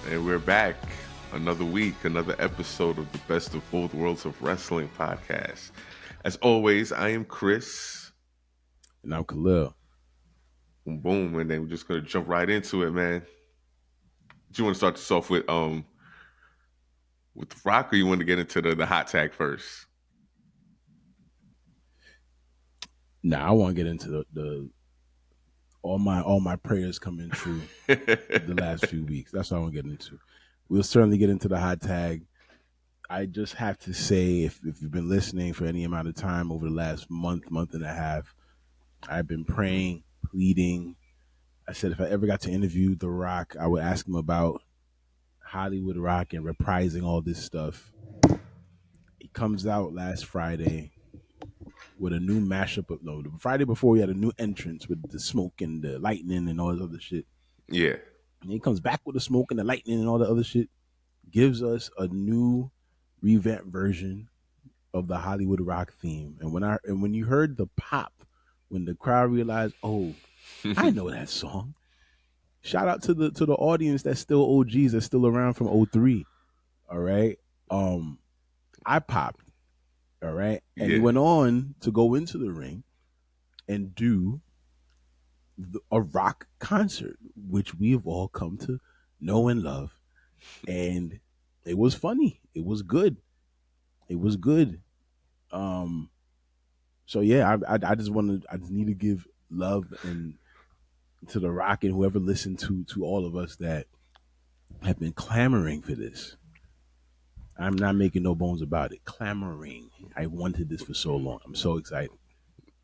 And we're back. Another week, another episode of the Best of Both Worlds of Wrestling podcast. As always, I am Chris. And I'm Khalil. Boom, boom. And then we're just going to jump right into it, man. Do you want to start this off with The Rock, or you want to get into the hot tag first? Nah, I want to get into the all my prayers coming true the last few weeks. That's what I want to get into. We'll certainly get into the hot tag. I just have to say, if you've been listening for any amount of time over the last month and a half, I've been praying, pleading. I said if I ever got to interview The Rock, I would ask him about Hollywood Rock and reprising all this stuff. He comes out last Friday with a new mashup of the Friday before we had a new entrance with the smoke and the lightning and all this other shit. Yeah. And he comes back with the smoke and the lightning and all the other shit. Gives us a new revamped version of the Hollywood Rock theme. And when you heard the pop, when the crowd realized, oh, I know that song. Shout out to the audience that's still OGs, that's still around from 03. All right. I popped. All right. And he went on to go into the ring and do a rock concert, which we have all come to know and love. And it was funny. It was good. It was good. So yeah, I just need to give love and to The Rock and whoever listened to all of us that have been clamoring for this. I'm not making no bones about it. Clamoring. I wanted this for so long. I'm so excited.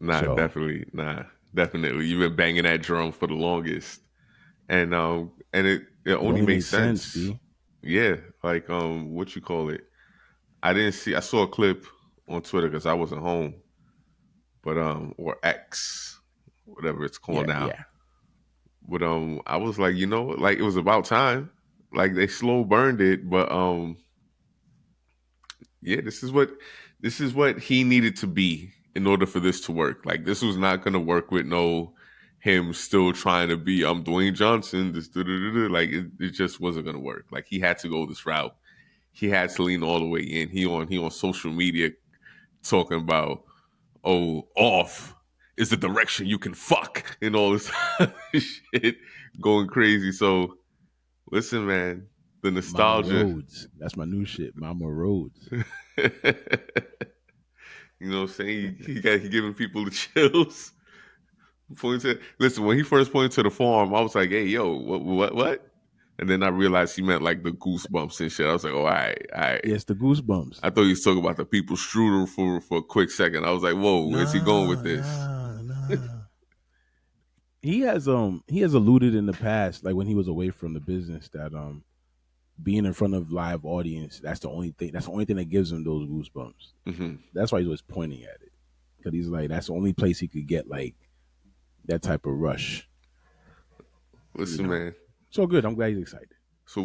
Definitely. Definitely. You've been banging that drum for the longest. And it only makes sense. Yeah. Like, what you call it? I saw a clip on Twitter because I wasn't home. But or X, whatever it's called now. Yeah. But I was like, like it was about time. Like they slow burned it, but yeah, this is what he needed to be in order for this to work. Like this was not gonna work with him still trying to be Dwayne Johnson. Like it just wasn't gonna work. Like he had to go this route. He had to lean all the way in. He on social media talking about, oh, off is the direction you can fuck and all this shit, going crazy. So listen, man, the nostalgia. Mama Rhodes. That's my new shit, Mama Rhodes. You know what I'm saying? He giving people the chills. Listen, when he first pointed to the farm, I was like, hey, yo, what? And then I realized he meant like the goosebumps and shit. I was like, oh, all right. Yes, the goosebumps. I thought he was talking about the people strudel for a quick second. I was like, whoa, where's he going with this? He has alluded in the past, like when he was away from the business, that being in front of live audience, that's the only thing that gives him those goosebumps. Mm-hmm. That's why he's always pointing at it, because he's like, that's the only place he could get like that type of rush. Listen, man. So good. I'm glad he's excited. So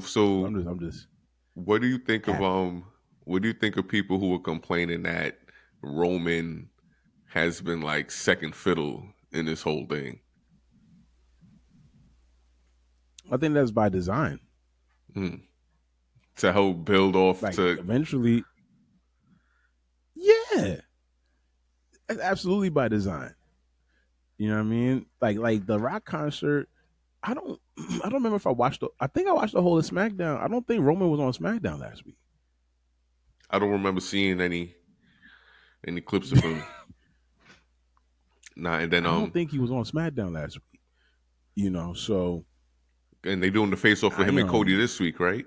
I'm just. What do you think happy. What do you think of people who are complaining that Roman has been like second fiddle in this whole thing? I think that's by design. To help build off to eventually. Yeah, that's absolutely by design. You know what I mean? Like the Rock concert. I don't remember if I watched. I think I watched the whole of SmackDown. I don't think Roman was on SmackDown last week. I don't remember seeing any clips of him. And then I don't think he was on SmackDown last week. So. And they doing the face off for him and Cody this week, right?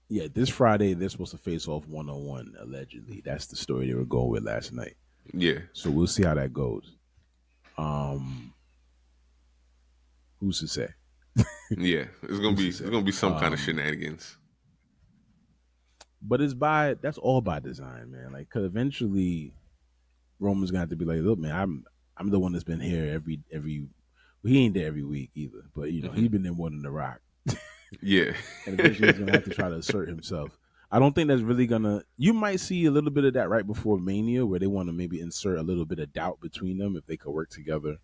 Yeah, this Friday they're supposed to face off 1-on-1 allegedly. That's the story they were going with last night. Yeah. So we'll see how that goes. Who's to say? Yeah, it's gonna be some kind of shenanigans. But that's all by design, man. Like, cause eventually Roman's gonna have to be like, look, man, I'm the one that's been here every. Well, he ain't there every week either, but he's been there more than The Rock. Yeah, and eventually he's gonna have to try to assert himself. I don't think that's really gonna. You might see a little bit of that right before Mania, where they want to maybe insert a little bit of doubt between them if they could work together,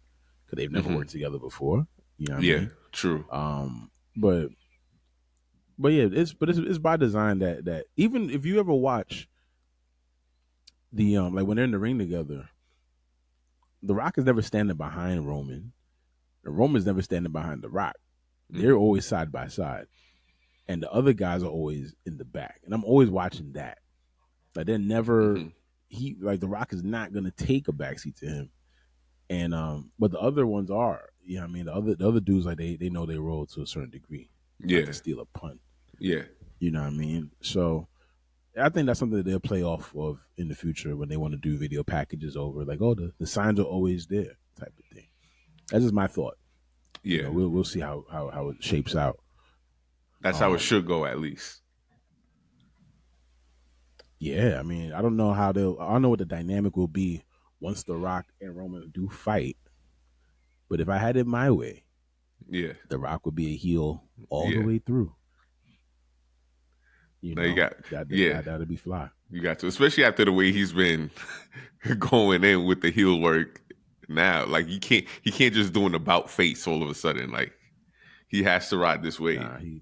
because they've never worked together before. You know what I mean? True. But yeah, it's by design that even if you ever watch the like when they're in the ring together, the Rock is never standing behind Roman. And Roman's never standing behind the Rock. They're Hmm. always side by side. And the other guys are always in the back. And I'm always watching that. Like they're never Hmm. he like the Rock is not gonna take a backseat to him. And but the other ones are. You know what I mean? The other dudes like they know their role to a certain degree. Not to Yeah. steal a pun. Yeah. You know what I mean? So I think that's something that they'll play off of in the future when they want to do video packages over. Like, oh, the signs are always there, type of thing. That's just my thought. Yeah. We'll see how it shapes out. That's how it Um, should go, at least. yeah, I mean, I don't know how they'll. I don't know what the dynamic will be once The Rock and Roman do fight. But if I had it my way, Yeah. The Rock would be a heel all the Yeah. way through. Now you got, yeah, That'd be fly. you got to, especially after the way he's been going in with the heel work now. Like he can't just do an about face all of a sudden. Like he has to ride this wave. Nah, he's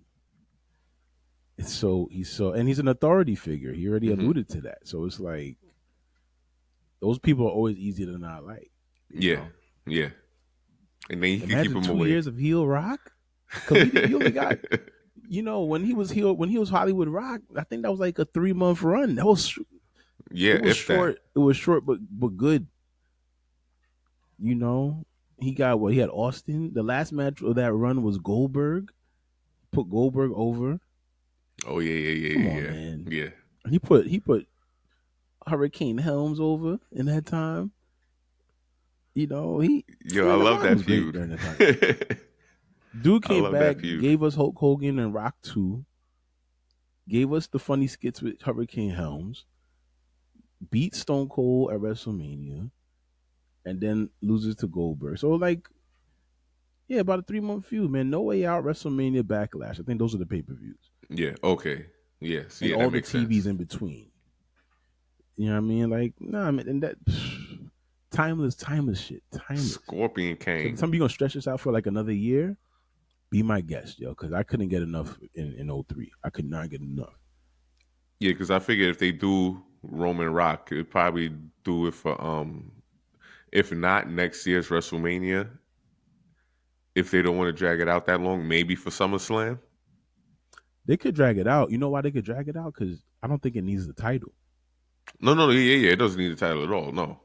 so and he's an authority figure. He already Hmm. alluded to that. So it's like those people are always easy to not like. You Yeah. know, Yeah. And then he can keep imagine him 2 years away. of heel Rock because he only got when he was Hollywood Rock. I think that was like a 3 month run. Yeah, It was if that. short. It was short, but good. You know, he got what he had Austin. The last match of that run was Goldberg. Put Goldberg over. Oh yeah, yeah, Come yeah, on, yeah, man. yeah. He put Hurricane Helms over in that time. He Yo, I Man, The love Rock that was great feud. during that time. I Dude came love back, that feud. gave us Hulk Hogan and Rock 2, gave us the funny skits with Hurricane Helms, beat Stone Cold at WrestleMania, and then loses to Goldberg. So like, yeah, about a 3 month feud, man. No Way Out, WrestleMania, Backlash. I think those are the pay-per-views. Yeah. Okay. Yes. And Yeah, that all the makes TVs sense. in between. You know what I mean? Like, nah, man, and that timeless shit. Timeless. Scorpion So if King. somebody gonna stretch this out for like another year, be my guest, yo, because I couldn't get enough in '03. I could not get enough. Yeah, because I figured if they do Roman Rock, it'd probably do it for if not next year's WrestleMania, if they don't want to drag it out that long, maybe for SummerSlam. They could drag it out. You know why they could drag it out? Because I don't think it needs the title. No, no, yeah, yeah, it doesn't need the title at all. No,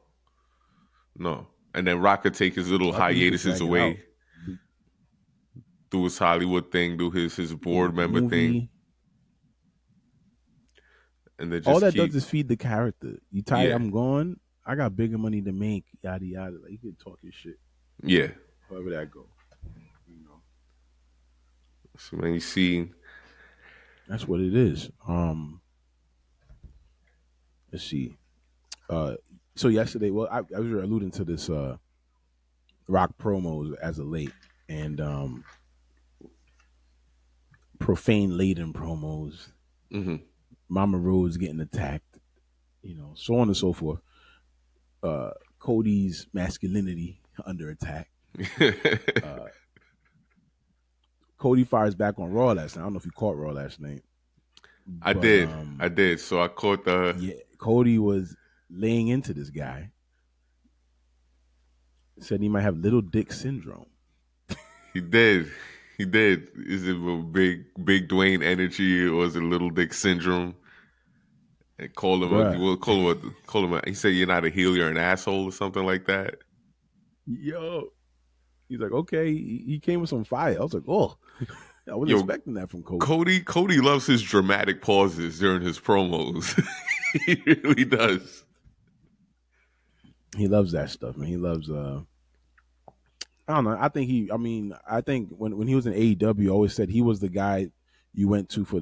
no. And then Rock could take his little I think you could hiatuses drag it out. away, do his Hollywood thing, do his Yeah, board with the member thing, movie, and then all just that does keep. is feed the character. You tired? Yeah, I'm going. I got bigger money to make. Yada yada. Like you can talk your shit. yeah. However that go. You know, So man, you see, that's what it is. Let's see. Uh, so yesterday, well, I was alluding to this rock promos as of late, and profane laden promos. hmm Mama Rose getting attacked. So on and so forth. Cody's masculinity under attack. Uh, Cody fires back on Raw last night. I don't know if you caught Raw last night, I but did, I did. So I caught the. yeah, Cody was laying into this guy. Said he might have little dick syndrome. He did. He did. Is it a big Dwayne energy or is it little dick syndrome? And call him a he Bruh. will call him a, he said you're not a heel, you're an asshole or something like that. Yo. He's like, okay. He came with some fire. I was like, oh, I wasn't Yo, expecting that from Cody. Cody loves his dramatic pauses during his promos. He really does. He loves that stuff, man. He loves I don't know. I think when he was in AEW, I always said he was the guy you went to for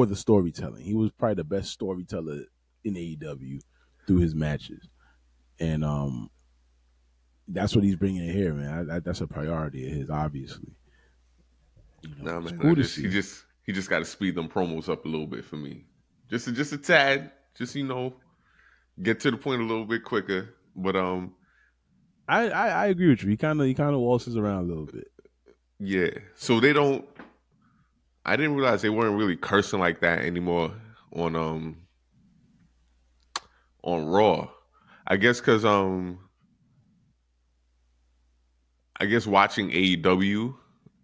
the storytelling. He was probably the best storyteller in AEW through his matches, and that's what he's bringing in here, man. That's a priority of his, obviously. Nah, It's man, cool to see. he just got to speed them promos up a little bit for me, just a tad, just get to the point a little bit quicker. But I agree with you. He kind of waltzes around a little bit. yeah. So they don't. I didn't realize they weren't really cursing like that anymore on um on Raw. I guess because I guess watching AEW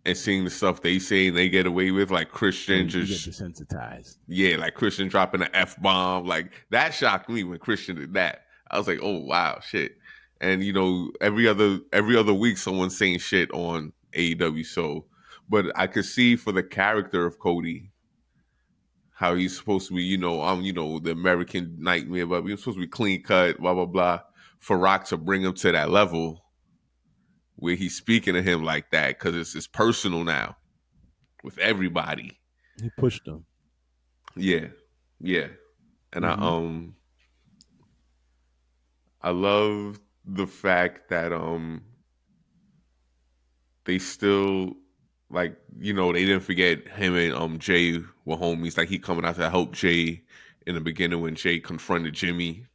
and seeing the stuff they say and they get away with, like Oh, Christian you get just desensitized. yeah, like Christian dropping an F bomb, like that shocked me when Christian did that. I was like, oh wow, shit. And you know, every other week someone's saying shit on AEW. So, but I could see for the character of Cody how he's supposed to be. The American nightmare, but he's supposed to be clean cut, blah blah blah. For Rock to bring him to that level where he's speaking to him like that because it's personal now with everybody. He pushed them. Yeah, yeah, and Mm-hmm. I love the fact that they still like they didn't forget him and Jay were homies. Like he coming out to help Jay in the beginning when Jay confronted Jimmy.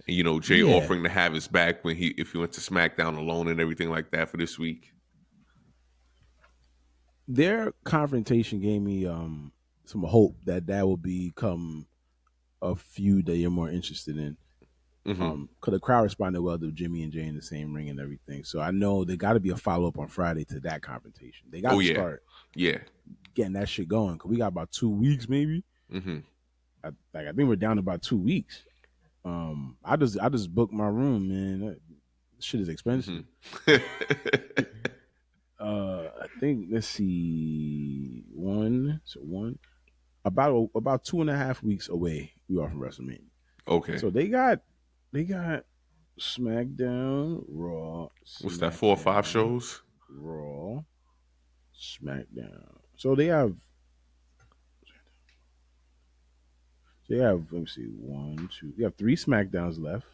And Jay Yeah, offering to have his back when if he went to SmackDown alone and everything like that for this week. their confrontation gave me some hope that that will become a feud that you're more interested in. Hmm. Because the crowd responded well to Jimmy and Jay in the same ring and everything. So I know there got to be a follow up on Friday to that confrontation. They got Oh to yeah, start yeah. getting that shit going because we got about 2 weeks, maybe. Hmm. I think we're down to about 2 weeks. I just booked my room, man. That shit is Hmm. expensive. I think let's see, one about 2.5 weeks away. We are from WrestleMania, Okay. so they got SmackDown, Raw, What's that? 4 or 5 shows? Raw, SmackDown. So they have let me see, one, two. They have 3 SmackDowns left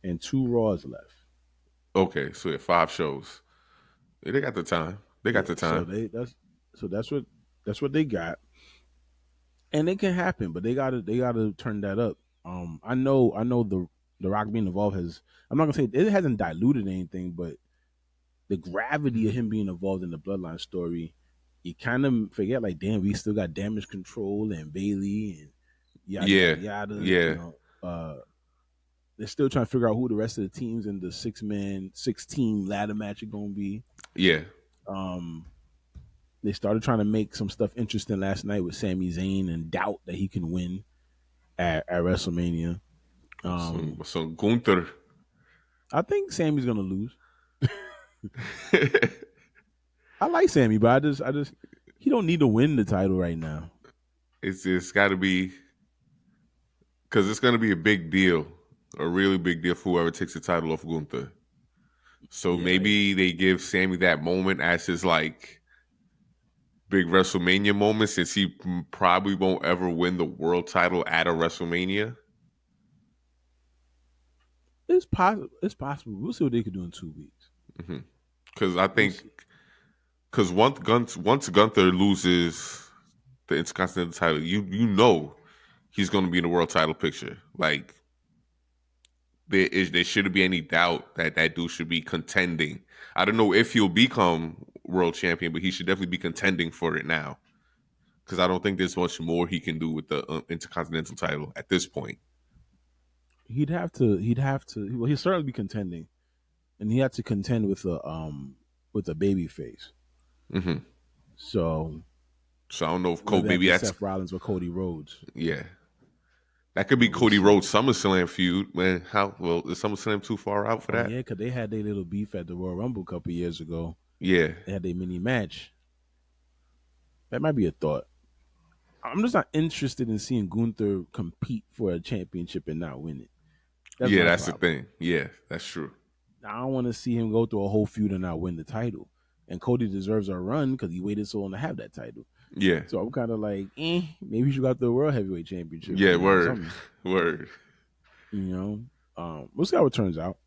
and 2 Raws left. Okay, so yeah, 5 shows. Yeah, they got the time. They got Yeah, the so time. that's what they got, and it can happen, but they gotta turn that up. I know the Rock being involved has. I'm not gonna say it hasn't diluted anything, but the gravity of Hmm. him being involved in the Bloodline story, you kind of forget like, damn, we still got Damage Control and Bailey and yada yada Yeah, yada. yeah, They're still trying to figure out who the rest of the teams in the 6 team ladder match are gonna be. yeah. Um, they started trying to make some stuff interesting last night with Sami Zayn and doubt that he can win at WrestleMania. Um, Some Gunther. I think Sammy's gonna lose. I like Sammy, but I just he don't need to win the title right now. It's got to be because it's going to be a big deal, a really big deal for whoever takes the title off Gunther. So Yeah, like maybe they give Sammy that moment as his like big WrestleMania moment, since he probably won't ever win the world title at a WrestleMania. it's possible. It's possible. We'll see what they could do in 2 weeks. Because I We'll think see. because once Gunther loses the Intercontinental title, you know he's going to be in the world title picture. Like there shouldn't be any doubt that that dude should be contending. I don't know if he'll become world champion, but he should definitely be contending for it now. Because I don't think there's much more he can do with the Intercontinental title at this point. He'd have to. He'd have to. Well, he'll certainly be contending, and he had to contend with a baby face. Hmm. So So I don't know if Cody, whether that maybe be that's Seth Rollins or Cody Rhodes, yeah, that could be we'll Cody see. Rhodes SummerSlam feud. Man, how well is SummerSlam too far out for Oh that? yeah, because they had their little beef at the Royal Rumble a couple years ago. Yeah, They had their mini match. That might be a thought. I'm just not interested in seeing Gunther compete for a championship and not win it. That's yeah, my that's the problem. thing. Yeah, that's true. I don't want to see him go through a whole feud and not win the title. And Cody deserves a run because he waited so long to have that title. Yeah, So I'm kind of like, maybe you should got the World Heavyweight Championship for yeah, now or word, something. word. You know, we'll see how it turns out.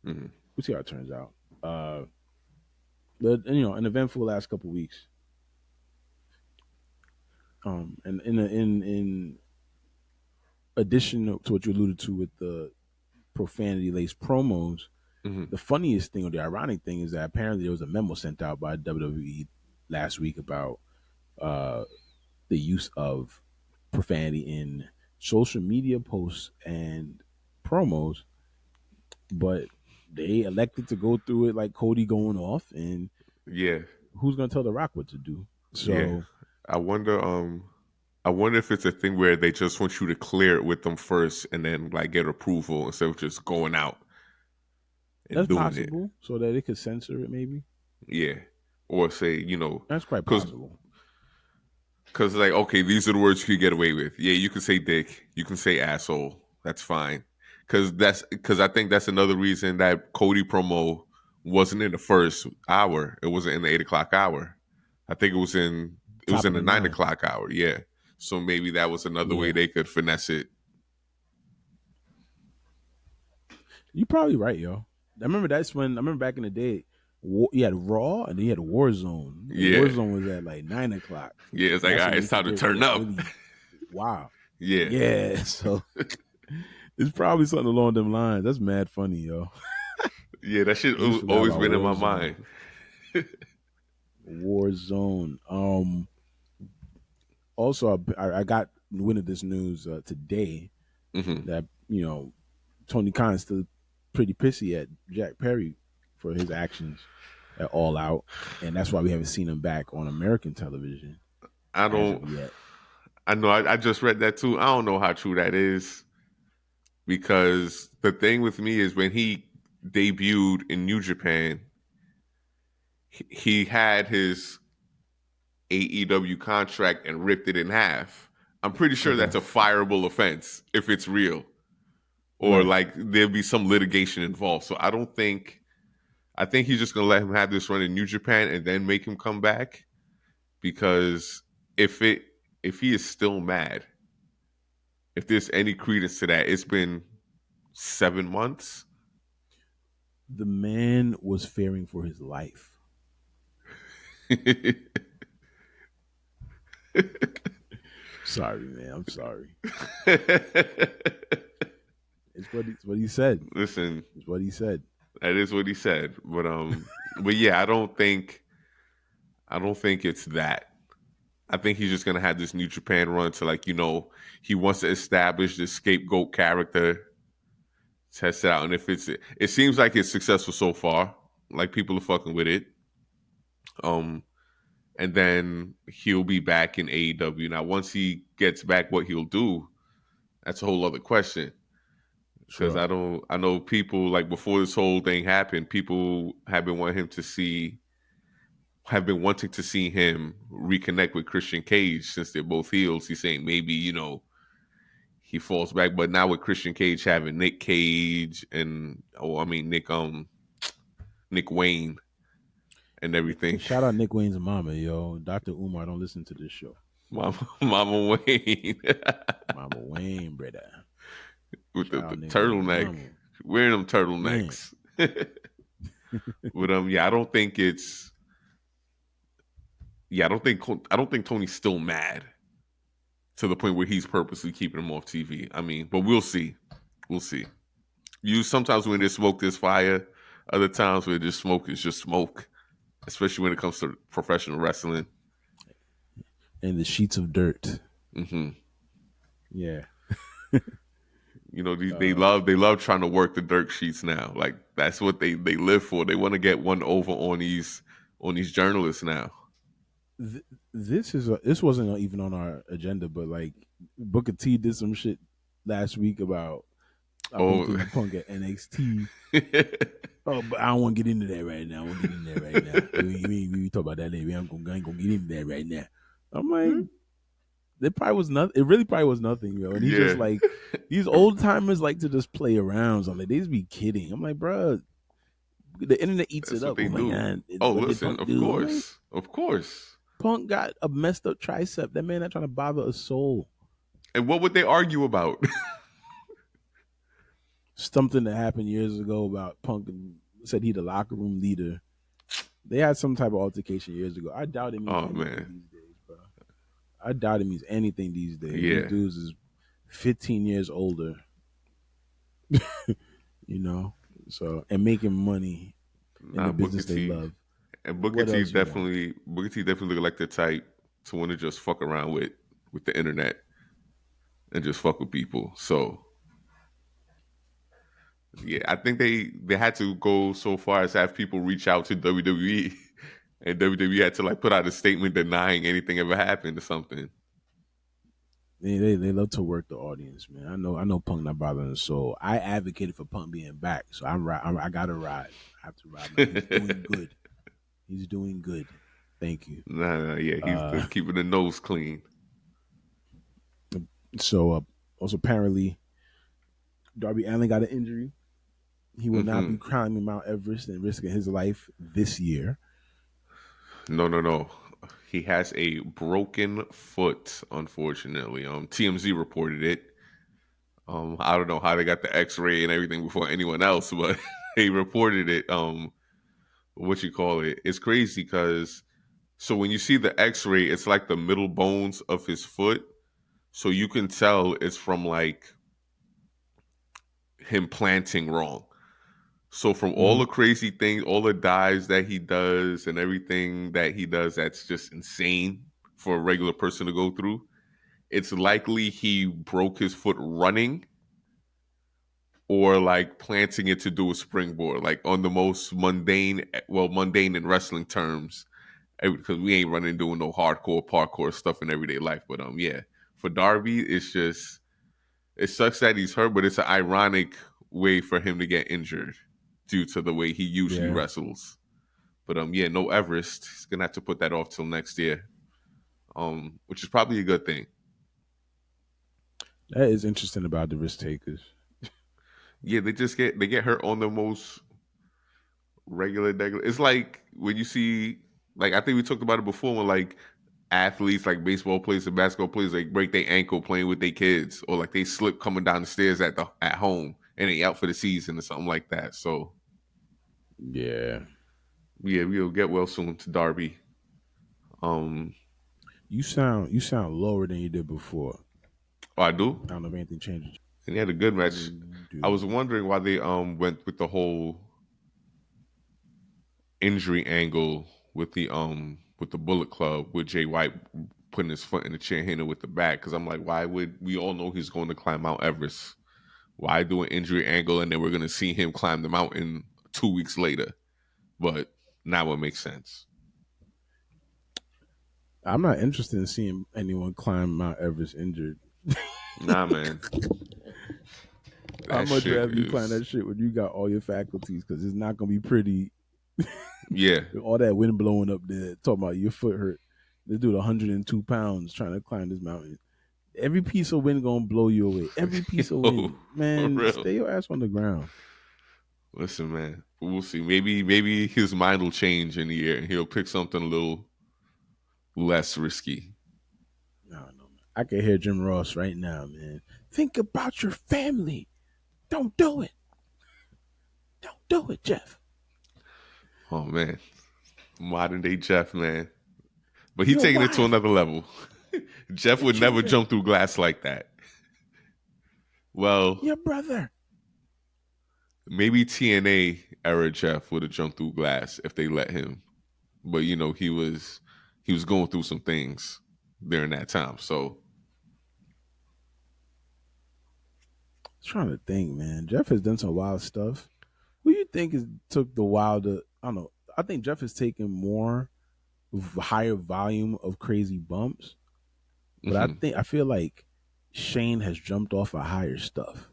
Hmm. We'll see how it turns out. Uh, but an eventful last couple weeks. And in addition to what you alluded to with the profanity laced promos, Hmm. the funniest thing or the ironic thing is that apparently there was a memo sent out by WWE last week about uh, the use of profanity in social media posts and promos, but they elected to go through it like Cody going off, and Yeah, who's gonna tell The Rock what to do? yeah. So I wonder. I wonder if it's a thing where they just want you to clear it with them first, and then like get approval instead of just going out and that's doing it. possible, so that they could censor it. Maybe Yeah, or say that's quite because possible. like okay, these are the words you could get away with. Yeah, you can say dick, you can say asshole. That's fine. Because I think that's another reason that Cody promo wasn't in the first hour. It wasn't in the 8 o'clock hour. I think it was Top in of the the nine nine. o'clock hour. Yeah. So maybe that was another way Yeah, they could finesse it. you probably right, yo. I remember back in the day, you had Raw and then you had Warzone. And Yeah. Warzone was at like 9 o'clock, Yeah. It's and like all that's right, when it's they could time to turn get up. really wow. Yeah. Yeah, so it's probably something along them lines. That's mad funny, yo. Yeah. That shit I just forgot always about been in my Warzone. mind. Warzone. Also, I got wind of this news today Hmm. that Tony Khan's still pretty pissy at Jack Perry for his actions at All Out, and that's why we haven't seen him back on American television I as don't. of yet. I know. I just read that too. I don't know how true that is because the thing with me is when he debuted in New Japan, he had his AEW contract and ripped it in half. I'm pretty sure Okay, that's a fireable offense if it's real, or right. like there'll be some litigation involved. So I don't think. I think he's just gonna let him have this run in New Japan and then make him come back because if it if he is still mad, if there's any credence to that, it's been 7 months. The man was fearing for his life. Sorry, man. I'm sorry. It's what he said. Listen, It's what he said. that is what he said. But yeah, I don't think it's that. I think he's just gonna have this New Japan run to like, he wants to establish this scapegoat character, test it out. And if it seems like it's successful so far. Like people are fucking with it. Um, and then he'll be back in AEW. Now, once he gets back, what he'll do, that's a whole other question. Because Sure. I know people like before this whole thing happened, people have been wanting to see him reconnect with Christian Cage since they're both heels. He's saying maybe, he falls back. But now with Christian Cage having Nick Cage and Nick Wayne and And everything. shout out Nick Wayne's mama, yo. Dr. Umar, don't listen to this show. Mama Wayne Mama Wayne, brother. with Shout the out Nick Wayne's turtleneck, mama. wearing them Man. turtlenecks. But yeah, I don't think it's yeah, I don't think Tony's still mad to the point where he's purposely keeping him off TV. I mean, but we'll see. We'll see. You sometimes when there's smoke, there's fire. Other times where there's smoke, it's just smoke. Especially when it comes to professional wrestling. And the sheets of dirt. Hmm. Yeah. Uh, They love trying to work the dirt sheets now. Like that's what they live for. They want to get one over on these journalists now. this wasn't even on our agenda, but like Booker T did some shit last week about Oh, booking Punk at NXT. Oh, but I don't want to get into that right now. I won't get into that right now. We talk about that later. I ain't gonna get into that right now. I'm like, it probably was nothing. It really probably was nothing, yo. And he's just yeah, like, these old timers like to just play around. So I'm like, they just be kidding. I'm like, bro, the internet eats that's it what up. they Oh my do. god, Oh, what did listen, Punk do? I'm like, of course. Punk got a messed up tricep. That man not trying to bother a soul. And what would they argue about? Something that happened years ago about Punk and said he the locker room leader. They had some type of altercation years ago. I doubt it means Oh anything man, these days, bro. I doubt it means anything these days. These yeah, dudes is 15 years older, you know, so and making money in nah, the Booker business they T. love. And What else you want? Booker T definitely look like the type to want to just fuck around with the internet and just fuck with people. So yeah, I think they had to go so far as have people reach out to WWE, and WWE had to like put out a statement denying anything ever happened or something. They love to work the audience, man. I know Punk not bothering the soul. I advocated for Punk being back, so I gotta ride. I have to ride, man. He's doing good. He's doing good. Thank you. Yeah, he's Uh, just keeping the nose clean. so also apparently Darby Allin got an injury. He will not be Hmm. climbing Mount Everest and risking his life this year. No, no, no. He has a broken foot, unfortunately. TMZ reported it. I don't know how they got the X-ray and everything before anyone else, but they reported it. What you call it? It's crazy because so when you see the X-ray, it's like the middle bones of his foot, so you can tell it's from like him planting wrong. So from all Mm-hmm. the crazy things, all the dives that he does, and everything that he does, that's just insane for a regular person to go through. It's likely he broke his foot running or like planting it to do a springboard, like on the most mundane, well, mundane in wrestling terms, because we ain't running doing no hardcore parkour stuff in everyday life. But yeah, for Darby, it's just it sucks that he's hurt, but it's an ironic way for him to get injured due to the way he usually Yeah, wrestles. But yeah, no Everest. He's gonna have to put that off till next year. Which is probably a good thing. that is interesting about the risk takers. Yeah, they get hurt on the most regular. It's like when you see, like I think we talked about it before, when like athletes, like baseball players and basketball players, like break their ankle playing with their kids, or like they slip coming down the stairs at home and they out for the season or something like that. So Yeah, yeah, we'll get well soon to Darby. Um, you sound lower than you did before. oh, I do, I don't know if anything changed. and he had a good match. You I was do. wondering why they went with the whole injury angle with the Bullet Club with Jay White putting his foot in the chair, hitting it with the back. Because I'm like, why would we all know he's going to climb Mount Everest? Why do an injury angle and then we're going to see him climb the mountain 2 weeks later? But now it makes sense. I'm not interested in seeing anyone climb Mount Everest injured. Nah, man, I'd that much shit rather you climb is that shit when you got all your faculties because it's not gonna be pretty. yeah. With all that wind blowing up there, talking about your foot hurt. This dude 102 pounds trying to climb this mountain. Every piece of wind gonna blow you away. Every piece of Yo, wind, for man. real. Stay your ass on the ground. Listen, man, we'll see. Maybe his mind will change in the year and he'll pick something a little less risky. I don't know, man. I can hear Jim Ross right now, man. Think about your family. Don't do it. Don't do it, Jeff. Oh man, modern day Jeff, man. But he's Your taking it to wife, another level. Jeff your would never children, jump through glass like that. Well, your brother. maybe TNA era Jeff would have jumped through glass if they let him. But you know, he was going through some things during that time. So Trying to think, man. Jeff has done some wild stuff. Who you think is took the wilder? I don't know. I think Jeff has taken more higher volume of crazy bumps, but mhm. I feel like Shane has jumped off of higher stuff.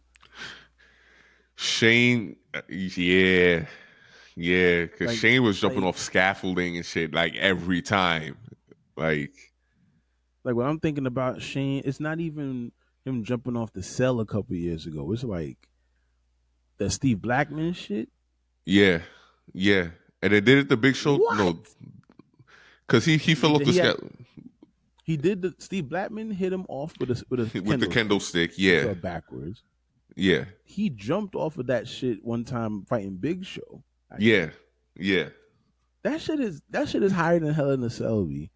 Shane, yeah, yeah, because Like Shane was jumping like off scaffolding and shit like every time. Like, like when I'm thinking about Shane, it's not even him jumping off the cell a couple years ago. It's like that Steve Blackman shit. yeah, yeah. And they did it the Big Show, no, What? because he He fell off did, the he had scaffold he did the Steve Blackman hit him off with a with the kendo kendo stick. stick. He Yeah, fell backwards. yeah, He jumped off of that shit one time fighting Big Show. I yeah, think yeah. that shit is higher than Hell in a Cell, B.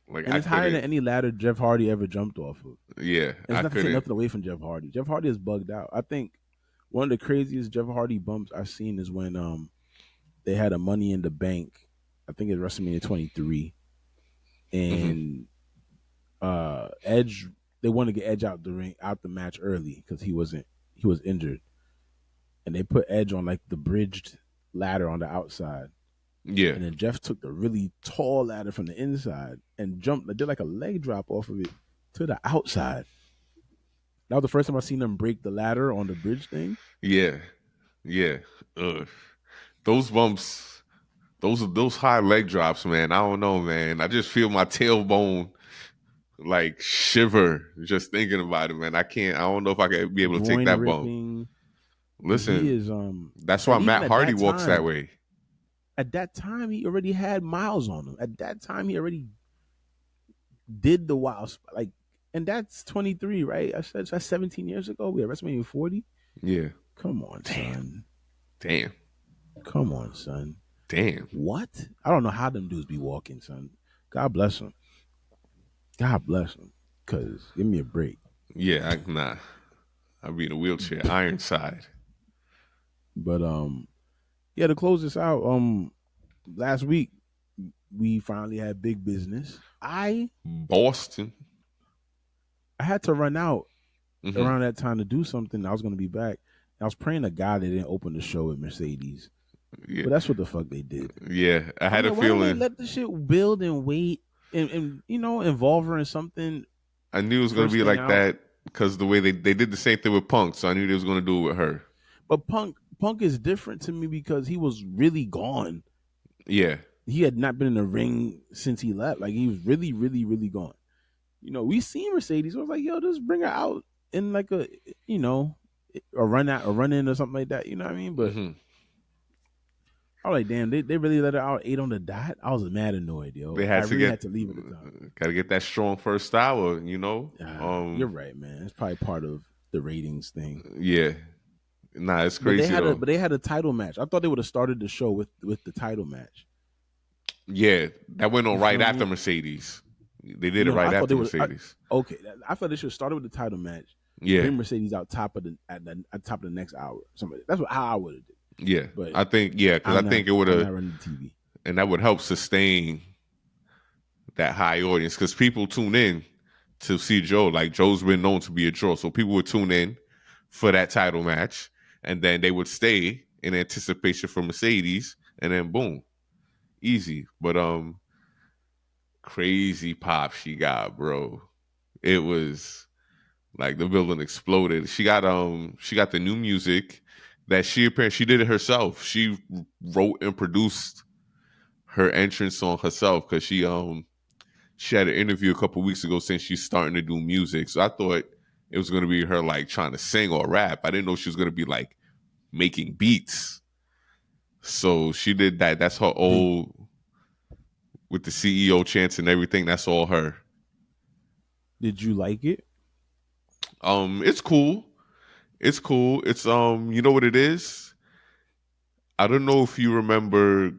Like And I it's higher than couldn't. any ladder Jeff Hardy ever jumped off of. Yeah, And it's I not to take couldn't. nothing away from Jeff Hardy. Jeff Hardy is bugged out. I think one of the craziest Jeff Hardy bumps I've seen is when they had a Money in the Bank. I think it's WrestleMania 23, Hmm. and Edge. They wanted to get Edge out the ring, out the match early because he was injured, and they put Edge on like the bridged ladder on the outside, Yeah, and then Jeff took the really tall ladder from the inside and jumped. Did like a leg drop off of it to the outside. That was the first time I seen them break the ladder on the bridge thing. yeah, yeah. Ugh. Those bumps, those high leg drops, man. I don't know, man. I just feel my tailbone like shiver just thinking about it, man. I can't. I don't know if I could be able to take Groin that bump. ripping. He Listen, is that's why and even Matt Hardy walks that way. at that time he already had miles on him. At that time he already did the wild like, and that's 23, right? I said that's 17 years ago. We had WrestleMania 40. Yeah. Come on, Damn. son. Damn. Come on, son. Damn. What? I don't know how them dudes be walking, son. God bless them. God bless them. Cause give me a break. Yeah, nah. I'll be in a wheelchair. Ironside. But yeah, to close this out, last week we finally had big business. Boston. I had to run out Hmm. around that time to do something. I was gonna be back. I was praying to God they didn't open the show at Mercedes. Yeah. But that's what the fuck they did. Yeah. I I'm had a like, why didn't they feeling. let the shit build and wait and involve her in something I knew it was going to first be thing like out? that because the way they did the same thing with Punk, so I knew they was going to do it with her. But Punk is different to me because he was really gone. Yeah. He had not been in the ring since he left. Like he was really, really, really gone. We seen Mercedes. I was like, yo, just bring her out in like a a run in or something like that. You know what I mean? But Hmm. I was like, damn, they really let her out 8 on the dot. I was mad annoyed, They yo. I had to really get had to leave at the time. got to get that strong first hour, you know. You're right, man. It's probably part of the ratings thing. Yeah. Nah, it's crazy though. But they had a title match. I thought they would have started the show with the title match. Yeah, that went on You right feel after me? Mercedes. They did it No, right I thought after they would. Mercedes. Okay, I thought they should have started with the title match. Yeah, Bring Mercedes out at top of the next hour. Somebody. That's how I would have did. yeah. But I think because I think it would I'm have, not running the TV. and that would help sustain that high audience because people tune in to see Joe. Like Joe's been known to be a draw, so people would tune in for that title match, and then they would stay in anticipation for Mercedes, and then boom, easy. But crazy pop she got, bro. It was like the building exploded. She got the new music that she did it herself. She wrote and produced her entrance song herself because she had an interview a couple weeks ago saying she's starting to do music. So I thought it was gonna be her like trying to sing or rap. I didn't know she was gonna be like making beats. So she did that. That's her Did old with the CEO chants and everything. That's all her. Did you like it? It's cool. It's cool. It's you know what it is? I don't know if you remember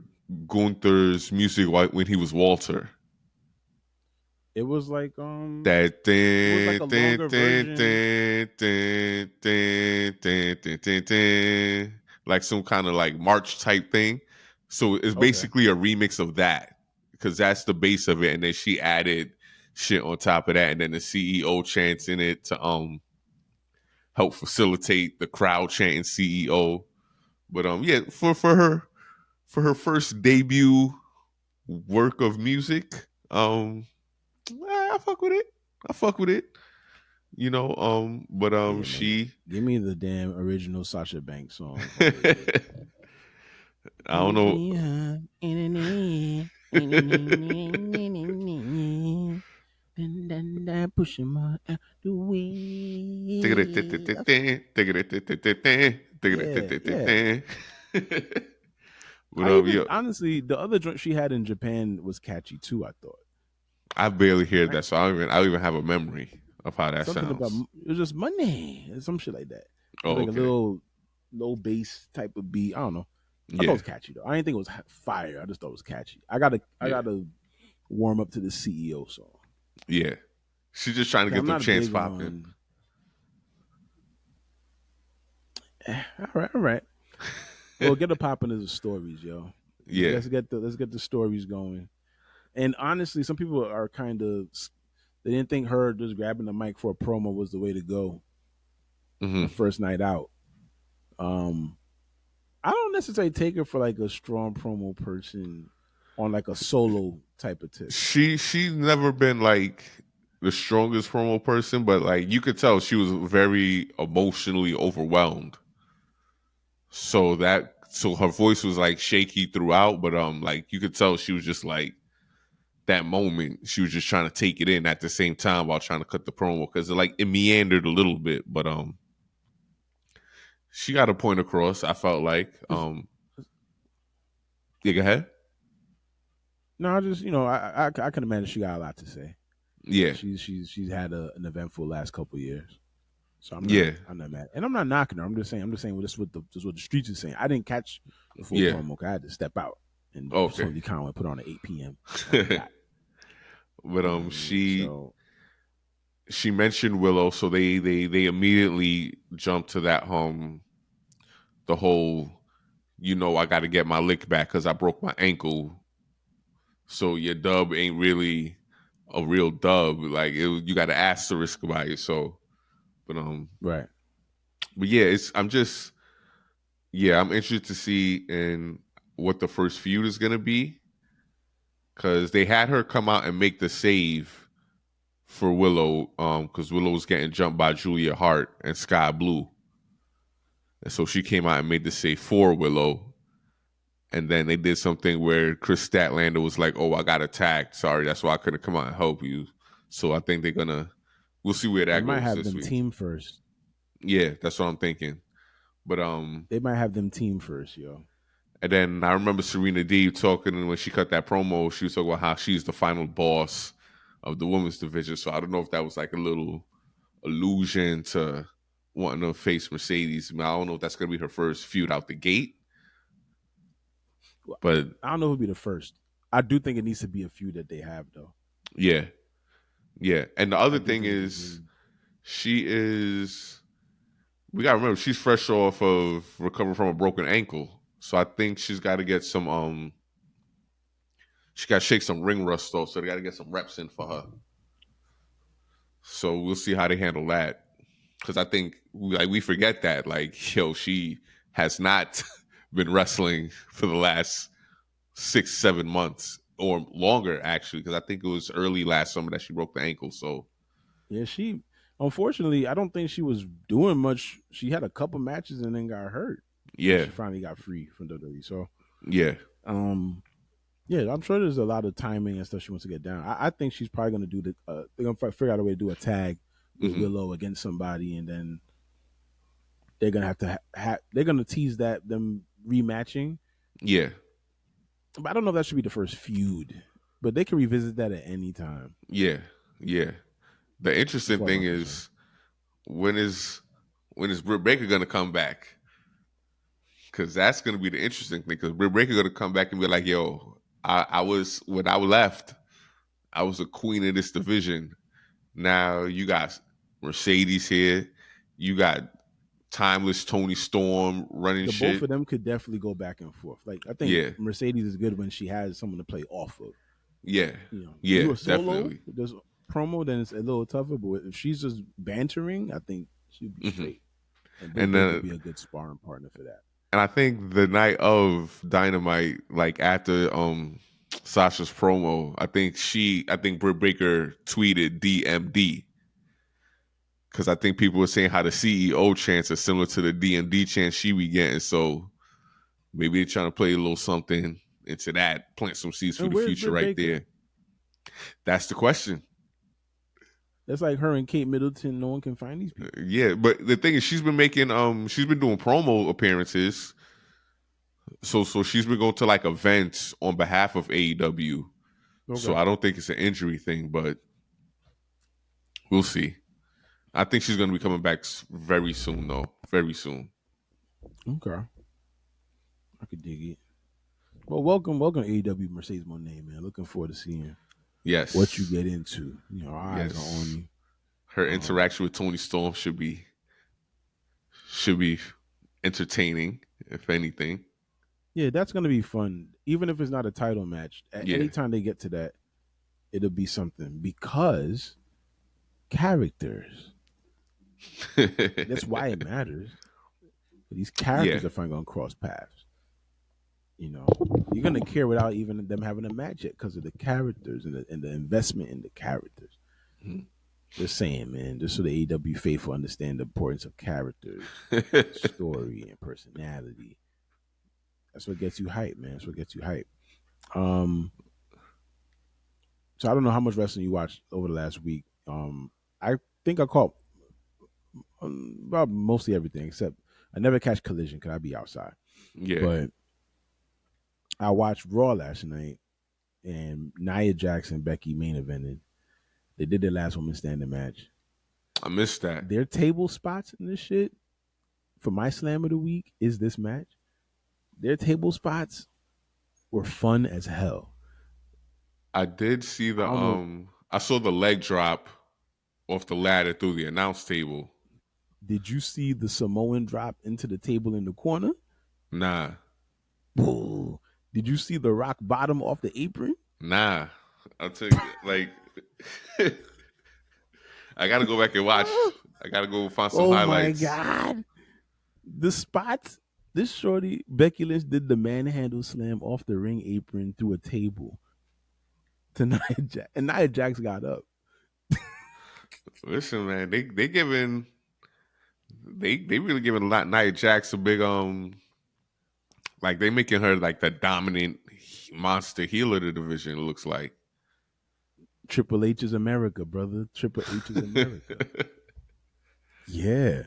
Gunther's music when he was Walter. It was like That it was like a longer version. like some kind of like march type thing. So it's Okay. basically a remix of that because that's the base of it, and then she added shit on top of that, and then the CEO chants in it to help facilitate the crowd chanting CEO. But yeah, for her first debut work of music, I fuck with it. I fuck with it. You know, but Yeah, man. she Give me the damn original Sasha Banks song over with. I don't know. Pushing my out the way. Yeah, yeah. But I even yo, honestly, the other joint she had in Japan was catchy too. I thought. I barely hear Right? that, so I don't even have a memory of how that Something about sounds. it was just money, some shit like that. It was Oh, like a okay. little low bass type of beat. I don't know. I thought it Yeah, was catchy though. I didn't think it was fire. I just thought it was catchy. I yeah, gotta warm up to the CEO song. yeah. She's just trying to get I'm them not chants big popping. on. All right, all right. Well, get a pop into the stories, yo. Yeah. Let's get the stories going. And honestly, some people are kind of they didn't think her just grabbing the mic for a promo was the way to go the Hmm. first night out. Um, I don't necessarily take her for like a strong promo person on like a solo type of tip. She's never been like the strongest promo person, but like you could tell she was very emotionally overwhelmed. So her voice was like shaky throughout, but like you could tell she was just like that moment she was just trying to take it in at the same time while trying to cut the promo because it meandered a little bit, but she got a point across. I felt like It's, yeah, go ahead. no, I just I can imagine she got a lot to say. Yeah, She's had an eventful last couple of years. So yeah, I'm not mad, and I'm not knocking her. I'm just saying well, this what the streets is saying. I didn't catch the full yeah. promo. 'Cause I had to step out, and Okay. Tony Khan put on at 8 p.m. on the dot. But You know what I mean? So she mentioned Willow, so they immediately jumped to that the whole I got to get my lick back because I broke my ankle. So your dub ain't really a real dub. Like you got to asterisk by it. So, but right, but yeah, I'm interested to see in what the first feud is gonna be because they had her come out and make the save for Willow, because Willow was getting jumped by Julia Hart and Sky Blue, and so she came out and made the save for Willow. And then they did something where Chris Statlander was like, "Oh, I got attacked. Sorry, that's why I couldn't come out and help you." So I think we'll see where they that might goes have this them week. team first. Yeah, that's what I'm thinking. But They might have them team first, yo. and then I remember Serena Deeb talking when she cut that promo. She was talking about how she's the final boss of the women's division. So I don't know if that was like a little allusion to wanting to face Mercedes. I mean, I don't know if that's going to be her first feud out the gate, Well, but I don't know who'll be the first. I do think it needs to be a feud that they have though. yeah, yeah. And the I other do thing think it is, needs. she is. We got to remember she's fresh off of recovering from a broken ankle, so I think she's got to get some. She got to shake some ring rust off, so they got to get some reps in for her. So we'll see how they handle that. Because I think we forget that she has not been wrestling for the last 6-7 months or longer actually. Because I think it was early last summer that she broke the ankle. So Yeah, she. Unfortunately, I don't think she was doing much. She had a couple matches and then got hurt when yeah, she finally got free from WWE. So, yeah, um, yeah, I'm sure there's a lot of timing and stuff she wants to get down. I think she's probably going to do the. They're going to figure out a way to do a tag with hmm, Willow against somebody, and then they're going to have to. They're going to tease them rematching. yeah, But I don't know if that should be the first feud. But they can revisit that at any time, yeah, yeah. The as interesting far as thing I'm concerned. is when is when is Britt Baker going to come back? Because that's going to be the interesting thing. Because Britt Baker going to come back and be like, "Yo, I was when I left, I was a queen of this division. Now you got Mercedes here. You got timeless Tony Storm running The both shit. of them could definitely go back and forth. Like I think Yeah, Mercedes is good when she has someone to play off of. yeah, You yeah, do a solo, definitely. there's promo, then it's a little tougher. But if she's just bantering, I think she'd be Hmm. straight. And Britt And Baker would then be a good sparring partner for that. and I think the night of Dynamite, like after Sasha's promo, I think Britt Baker tweeted DMD because I think people were saying how the CEO chants are similar to the DMD chants she be getting. So maybe they're trying to play a little something into that, plant some seeds for And the where's future Britt right Baker? there. That's the question. That's like her and Kate Middleton. No one can find these people. Yeah, but the thing is, she's been doing promo appearances. So she's been going to like events on behalf of AEW. So Okay. I don't think it's an injury thing, but we'll see. I think she's going to be coming back very soon, though. Very soon. Okay. I could dig it. Well, welcome to AEW Mercedes Monet, man. Looking forward to seeing what you Yes, get into. Our eyes are on yes. you. Her Um, interaction with Tony Storm should be entertaining, if anything. Yeah, that's gonna be fun. Even if it's not a title match, at Yeah. any time they get to that, it'll be something because characters. That's why it matters. These Yeah. characters are finally gonna cross paths. You know, you're gonna care without even them having a match yet because of the characters and the investment in the characters. Mhm. Just saying, man, just so the AW faithful understand the importance of characters, story, and personality. That's what gets you hype, man. That's what gets you hype. Um, so I don't know how much wrestling you watched over the last week. I think I caught about mostly everything except I never catch Collision because I be outside. Yeah. But I watched Raw last night and Nia Jackson, Becky main evented. They did their last woman standing match. I missed that. Their table spots in this shit for my slam of the week is this match. Their table spots were fun as hell. I did see I the don't know. I saw the leg drop off the ladder through the announce table. Did you see the Samoan drop into the table in the corner? Nah. Whoa. Did you see the rock bottom off the apron? Nah. I'll tell you like I gotta go back and watch. I gotta go find some Oh my highlights. god. The spots. This shorty Becky Lynch did the manhandle slam off the ring apron through a table to Nia Jax, and Nia Jax got up. Listen, man, they giving they really giving a lot Nia Jax a big like they making her like the dominant monster healer of the division. It looks like. Triple H is America, brother. Triple H is America. Yeah.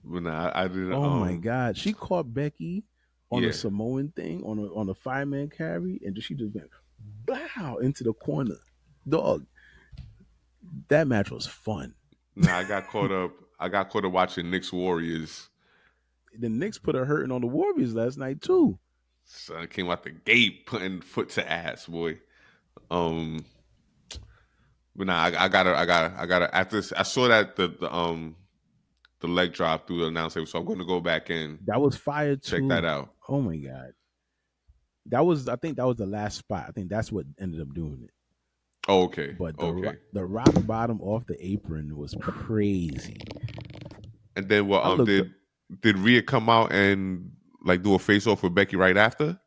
But nah, I didn't. Oh my god. She caught Becky on a Yeah, Samoan thing on a fireman carry, and she just went blow into the corner. Dog, that match was fun. nah, I got caught up. I got caught up watching Knicks Warriors. The Knicks put a hurting on the Warriors last night too. Son came out the gate putting foot to ass, boy. Um, but nah, I gotta. After this, I saw that the leg drop through the announce table, so I'm going to go back and That was fire check that too. out. Oh my god. That was I think that was the last spot. I think that's what ended up doing it. Oh, okay, But okay. the rock bottom off the apron was crazy. And then what? I looked Did Rhea come out and like do a face off with Becky right after?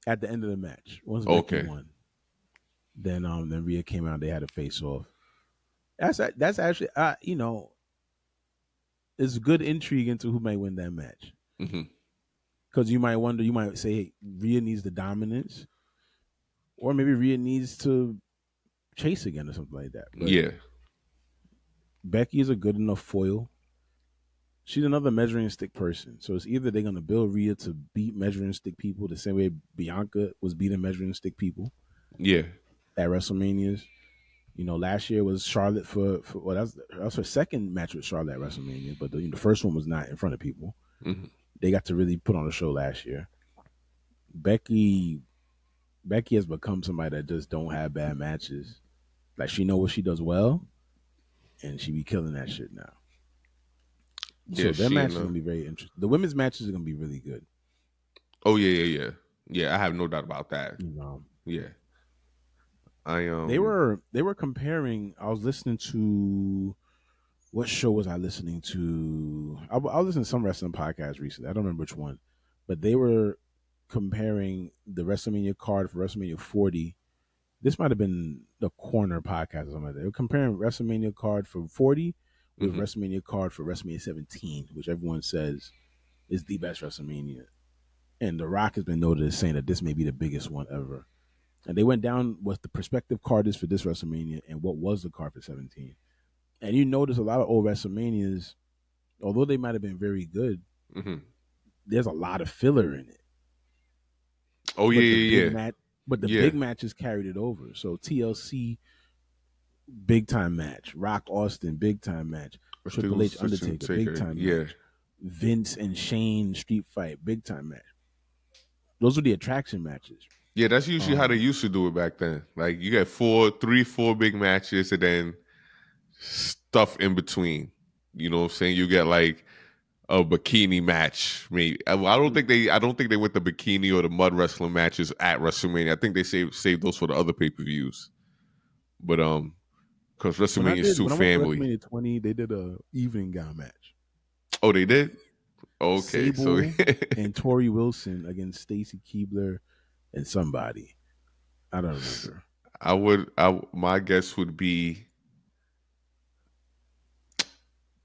at the end of the match once Becky Okay. won. Then Rhea came out. They had a face off. That's actually it's good intrigue into who might win that match Hmm. because you might wonder, you might say hey, Rhea needs the dominance, or maybe Rhea needs to chase again or something like that. But Yeah. Becky is a good enough foil. She's another measuring stick person. So it's either they're gonna build Rhea to beat measuring stick people the same way Bianca was beating measuring stick people Yeah. at WrestleManias. Last year was Charlotte for well, that's her second match with Charlotte at WrestleMania, but the first one was not in front of people. Hmm. They got to really put on a show last year. Becky Becky has become somebody that just don't have bad matches. Like she know what she does well, and she be killing that shit now. Yeah. So their She match and is gonna be very interesting. The women's matches are gonna be really good. oh yeah. I have no doubt about that. You know, Yeah. I they were comparing. I was listening to what show was I listening to? I was listening to some wrestling podcast recently. I don't remember which one, but they were comparing the WrestleMania card for WrestleMania 40. This might have been the Corner podcast or something like that. They were comparing WrestleMania card for 40 with hmm WrestleMania card for WrestleMania 17, which everyone says is the best WrestleMania. And The Rock has been noted as saying that this may be the biggest one ever. And they went down what the prospective card is for this WrestleMania and what was the card for 17. And you notice a lot of old WrestleManias, although they might have been very good, hmm there's a lot of filler in it. Oh But the big yeah. match, but the Yeah. big matches carried it over. So TLC big time match, Rock Austin big time match, Triple H Undertaker big Taker. time Yeah. match, Vince and Shane street fight big time match. Those are the attraction matches. Yeah, that's usually how they Um, used to do it back then. Like you get four big matches and then stuff in between. You know what I'm saying? You get like a bikini match. Maybe I don't think they went the bikini or the mud wrestling matches at WrestleMania. I think they saved those for the other pay per views. But because WrestleMania is too When I went to family. WrestleMania 20, they did a evening gown match. Oh, they did. Okay, so Sable and Tori Wilson against Stacy Keibler and somebody. I don't remember. my guess would be,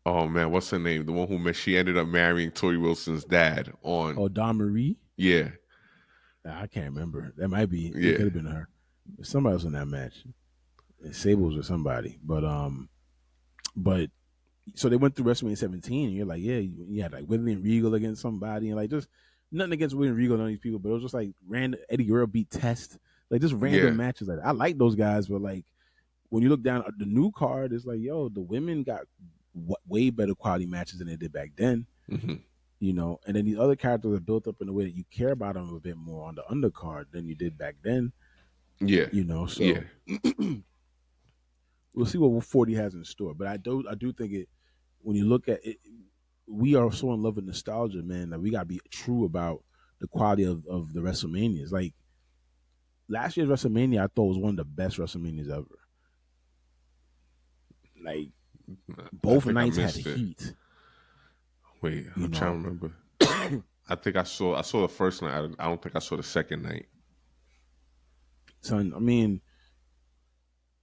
oh man, what's her name? The one who she ended up marrying Tori Wilson's dad on. Oh, Dawn Marie? Yeah, I can't remember. That might be. It yeah, could have been her. Somebody else in that match. Sables or somebody. But so they went through WrestleMania 17, and you're like, yeah, you had like William Regal against somebody, and like just nothing against William Regal and all these people, but it was just like random. Eddie Guerrero beat Test, like just random yeah. matches. Like I like those guys, but like when you look down at the new card, it's like, yo, the women got way better quality matches than they did back then. Hmm. And then these other characters are built up in a way that you care about them a bit more on the undercard than you did back then. Yeah, yeah, So we'll see what 40 has in store. But I do think it when you look at it, we are so in love with nostalgia, man, that we gotta be true about the quality of the WrestleManias. Like last year's WrestleMania, I thought was one of the best WrestleManias ever. Like I both think I nights had missed it. heat. Wait, You I'm trying know, to remember. I think I saw the first night. I don't think I saw the second night. son. I mean,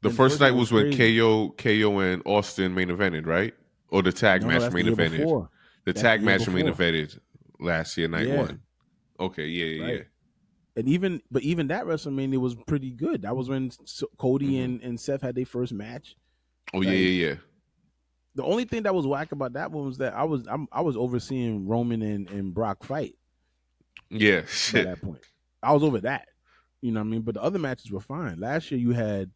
The and the first first night night was was when crazy. KO and Austin main evented, right? Or the tag No, match that's the main year evented. before. The That's the tag year match main before. evented last year, night Yeah, one. Okay, yeah, yeah, right. And even that WrestleMania was pretty good. That was when yeah. Cody Hmm. and Seth had their first match. Oh yeah, Like yeah, yeah. the only thing that was whack about that one was that I was overseeing Roman and Brock fight Yeah, by shit. that point. I was over that. You know what I mean? But the other matches were fine. Last year you had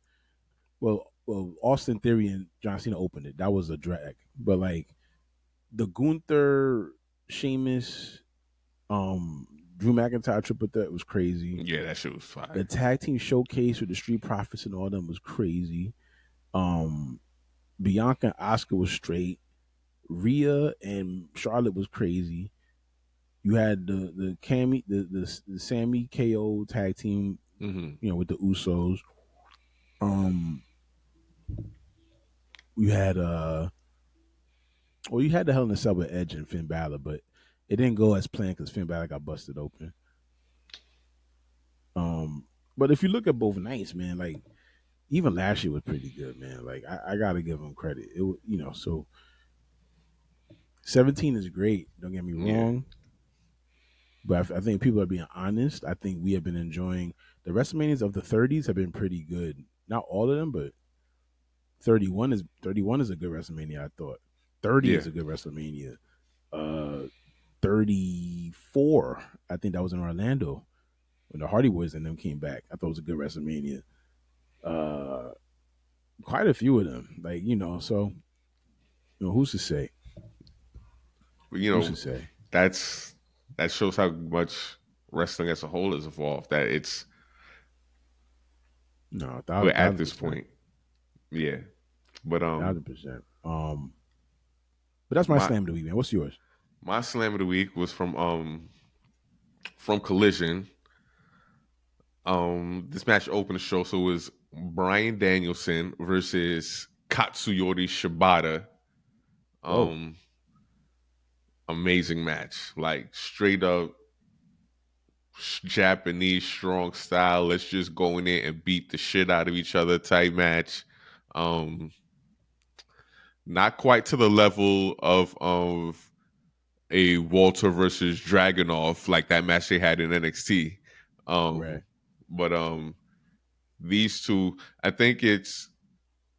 Austin Theory and John Cena opened it. That was a drag. But like the Gunther, Sheamus, Drew McIntyre triple threat was crazy. Yeah, that shit was The fire. tag team showcase with the Street Profits and all them was crazy. Um, Bianca and Asuka was straight. Rhea and Charlotte was crazy. You had the Cammy the Sammy KO tag team, Hmm. with the Usos. Um, you had you had the Hell in a Cell with Edge and Finn Balor, but it didn't go as planned because Finn Balor got busted open. But if you look at both nights, man, like even last year was pretty good, man. Like I gotta give them credit. So 17 is great. Don't get me Yeah, wrong, but I think people are being honest. I think we have been enjoying the WrestleManias of the 30s have been pretty good. Not all of them, but 31 is a good WrestleMania. I thought 30 yeah. is a good WrestleMania. Uh, 34, I think that was in Orlando when the Hardy Boys and them came back. I thought it was a good WrestleMania. Uh, Quite a few of them, like so who's to say? But, Who's to say? that's that shows how much wrestling as a whole has evolved. That it's No, we're at thousand this percent, point. Yeah, but 1000%. But that's my my slam of the week, man. What's yours? my slam of the week was from Collision. This match opened the show, so it was Brian Danielson versus Katsuyori Shibata. Whoa, Um, Amazing match, like straight up Japanese strong style. Let's just go in there and beat the shit out of each other type match. Um, Not quite to the level of a Walter versus Dragunov, like that match they had in NXT. right? Um, but these two, I think it's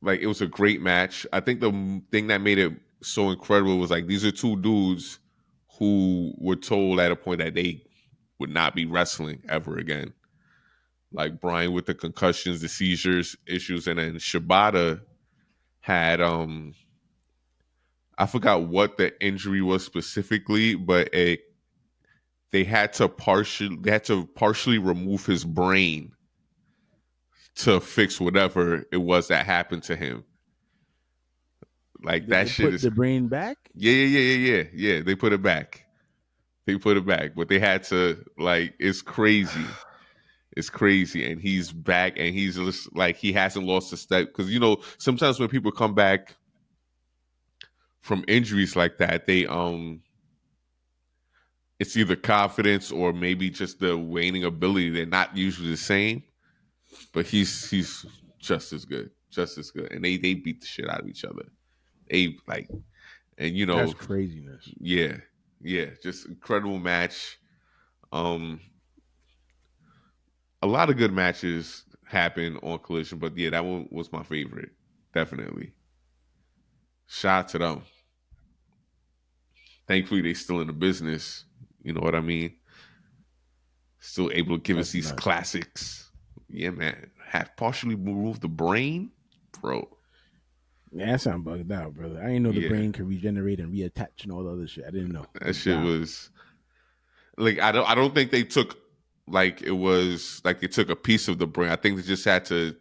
like it was a great match. I think the thing that made it so incredible was like these are two dudes who were told at a point that they would not be wrestling ever again. Like Brian with the concussions, the seizures issues, and then Shibata had I forgot what the injury was specifically, but they had to partially remove his brain to fix whatever it was that happened to him. Like Did that they shit put is the brain back? yeah. They put it back. They put it back, but they had to like it's crazy. It's crazy, and he's back, and he's just like he hasn't lost a step because sometimes when people come back from injuries like that, they it's either confidence or maybe just the waning ability. They're not usually the same, but he's just as good, and they beat the shit out of each other. They like, and That's craziness. yeah, yeah, just incredible match. Um, a lot of good matches happen on Collision, but yeah, that one was my favorite, definitely. Shout out to them. Thankfully, they still in the business. You know what I mean? Still able to give us That's these nuts. classics. Yeah, man. Have partially removed the brain, bro. Yeah, that sound bugged out, brother. I didn't know the Yeah, brain could regenerate and reattach and all the other shit. I didn't know. that That's shit wild. was like I don't think they took like it was like they took a piece of the brain. I think they just had to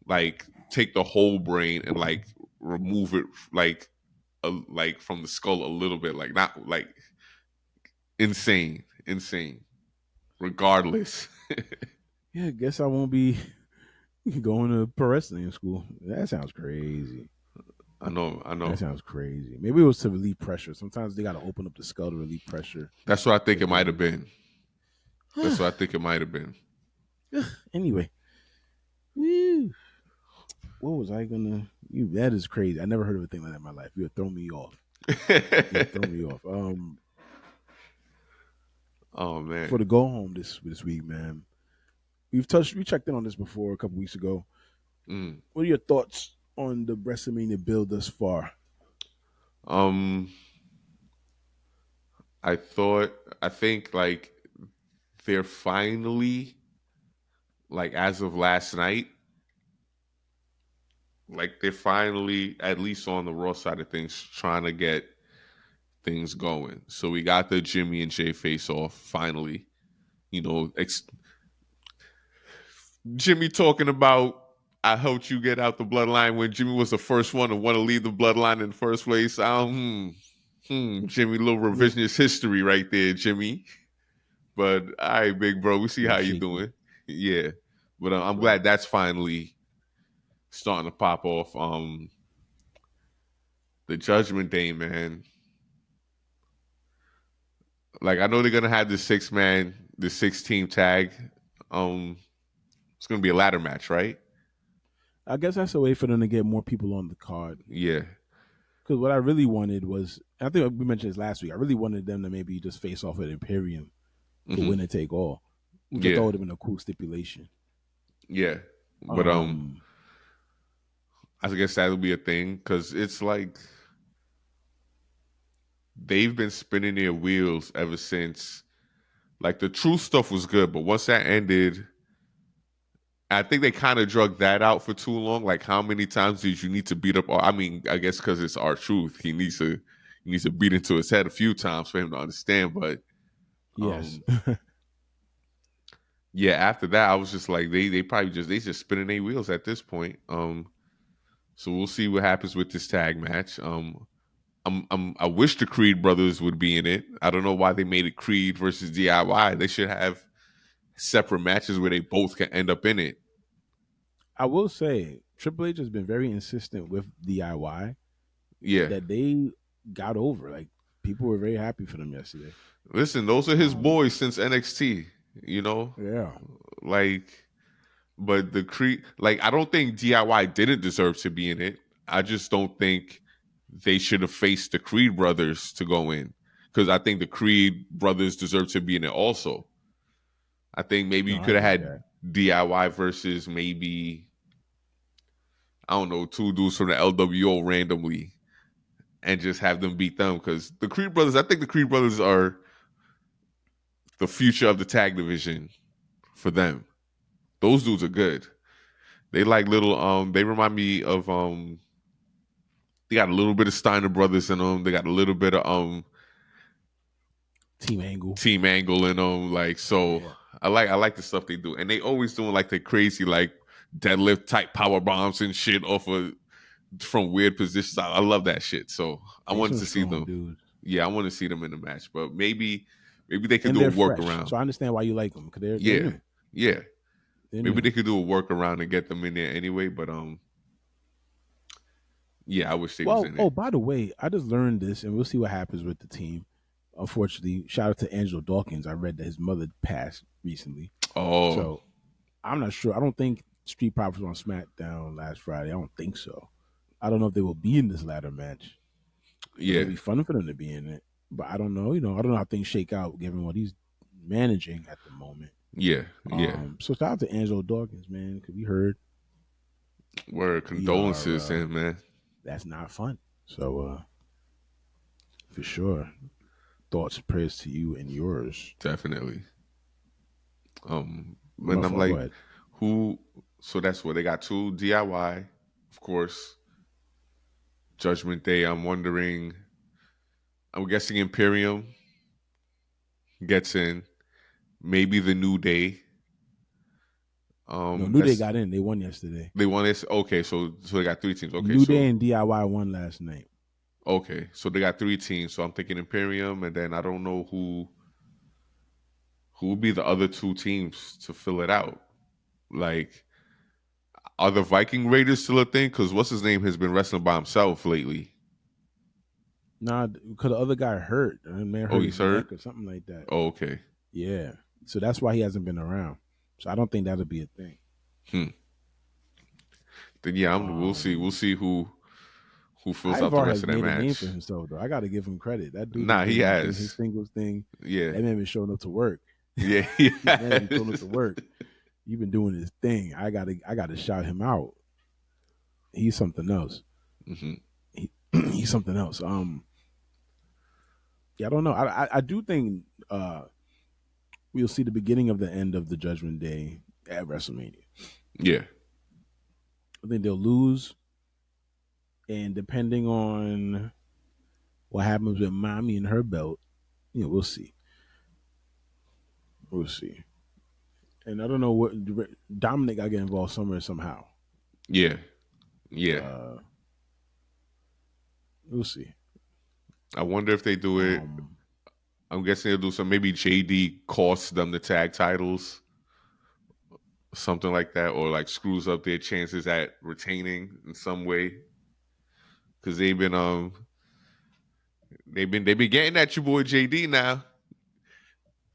like take the whole brain and like remove it like from the skull a little bit, like not like insane. Regardless, Yeah, I guess I won't be going to pro wrestling school. That sounds crazy. I That know. sounds crazy. Maybe it was to relieve pressure. Sometimes they got to open up the skull to relieve pressure. That's what I think If it might have they been. That's what I think it might have been. anyway, woo, what was I gonna? You that is crazy. I never heard of a thing like that in my life. You have thrown me off. You have thrown me off. Oh For man. the go home this week, man. We checked in on this before a couple weeks ago. Mm. What are your thoughts on the WrestleMania build thus far? Um, I think like they're finally like as of last night, like they're finally at least on the Raw side of things trying to get things going. So we got the Jimmy and Jay face off finally. You know, Jimmy talking about I helped you get out the bloodline when Jimmy was the first one to want to leave the bloodline in the first place. Jimmy, little Little, revisionist history right there, Jimmy. But all right, big bro, we see little how you shaky, doing. Yeah, but I'm right? glad that's finally starting to pop off. The Judgment Day, man. Like I know they're gonna have the 6 team tag. It's gonna be a ladder match, right? I guess that's a way for them to get more people on the card. Yeah. Because what I really wanted was, I think we mentioned this last week. I really wanted them to maybe just face off at Imperium for Hmm. winner take all, which I thought Yeah. would have been a cool stipulation. Yeah. But Um, I guess that'll be a thing because it's like they've been spinning their wheels ever since. Like the truth stuff was good, but once that ended, I think they kind of drug that out for too long. Like, how many times did you need to beat up? I mean, I guess because it's our truth, he needs to beat into his head a few times for him to understand. But yes, um, yeah, after that, I was just like, they probably just spinning their wheels at this point. So we'll see what happens with this tag match. I wish the Creed brothers would be in it. I don't know why they made it Creed versus DIY. They should have separate matches where they both can end up in it. I will say Triple H has been very insistent with DIY Yeah. that they got over. Like people were very happy for them yesterday. Listen, those are his Um, boys since NXT, you know? yeah, Like, but the Creed, like, I don't think DIY didn't deserve to be in it. I just don't think they should have faced the Creed brothers to go in. Because I think the Creed brothers deserve to be in it also. I think maybe no, you I could have get had that. DIY versus maybe, I don't know, two dudes from the LWO randomly and just have them beat them. Because the Creed brothers, I think the Creed brothers are the future of the tag division for them. Those dudes are good. They like little they remind me of they got a little bit of Steiner brothers in them. They got a little bit of Team Angle. Team Angle in them. Like so Yeah, I like the stuff they do. And they always doing like the crazy like deadlift type power bombs and shit off of from weird positions. I love that shit. So I They wanted some to see strong them. dudes, Yeah, I want to see them in the match, but maybe they could and do they're a fresh. workaround. So I understand why you like them because they're Yeah, new. yeah. They're Maybe new. they could do a workaround and get them in there anyway. But yeah, I wish they was Well, in oh, there. by the way, I just learned this, and we'll see what happens with the team. Unfortunately, shout out to Angelo Dawkins. I read that his mother passed recently, Oh, so I'm not sure. I don't think Street Profits were on SmackDown last Friday. I don't think so. I don't know if they will be in this ladder match. I think yeah, it'd be fun for them to be in it, but I don't know. I don't know how things shake out given what he's managing at the moment. yeah, yeah. So shout out to Angelo Dawkins, man, because we heard Word we are. condolences, and man, That's not fun. So for sure, thoughts, prayers to you and yours. definitely. But my When I'm fault. Go like, ahead. who? So that's what they got two DIY, of course. Judgment Day. I'm wondering. I'm guessing Imperium gets in. Maybe the New Day. No, New Day That's got in. They won yesterday. they want this. Okay, so they got three teams. Okay, New Day so and DIY won last night. okay, so they got three teams. So I'm thinking Imperium, and then I don't know who would be the other two teams to fill it out. Like, are the Viking Raiders still a thing? Because what's his name has been wrestling by himself lately. Nah, because the other guy hurt. Man Oh, hurt he's his hurt. neck or something like that. Oh, okay. Yeah. So that's why he hasn't been around. So I don't think that'll be a thing. Hmm. Then yeah, we'll see. We'll Um, see who fills out the Ivar rest has of that made a name for match. himself, though. I got to give him credit. That dude has Nah, he been doing his has. singles thing. Yeah, That man been showing up to work. yeah, he That man been showing up has. to work. He been doing his thing. I gotta shout him out. He's something else. Hmm. He's something else. Yeah, I don't know. I do think we'll see the beginning of the end of the Judgment Day at WrestleMania. Yeah, I think they'll lose, and depending on what happens with Mommy and her belt, we'll see. We'll see. And I don't know what Dominic got to get involved somewhere somehow. yeah, yeah. Uh, we'll see. I wonder if they do it. Um, I'm guessing they'll do some. Maybe JD costs them the tag titles, something like that, or like screws up their chances at retaining in some way. Because they've been getting at your boy JD now.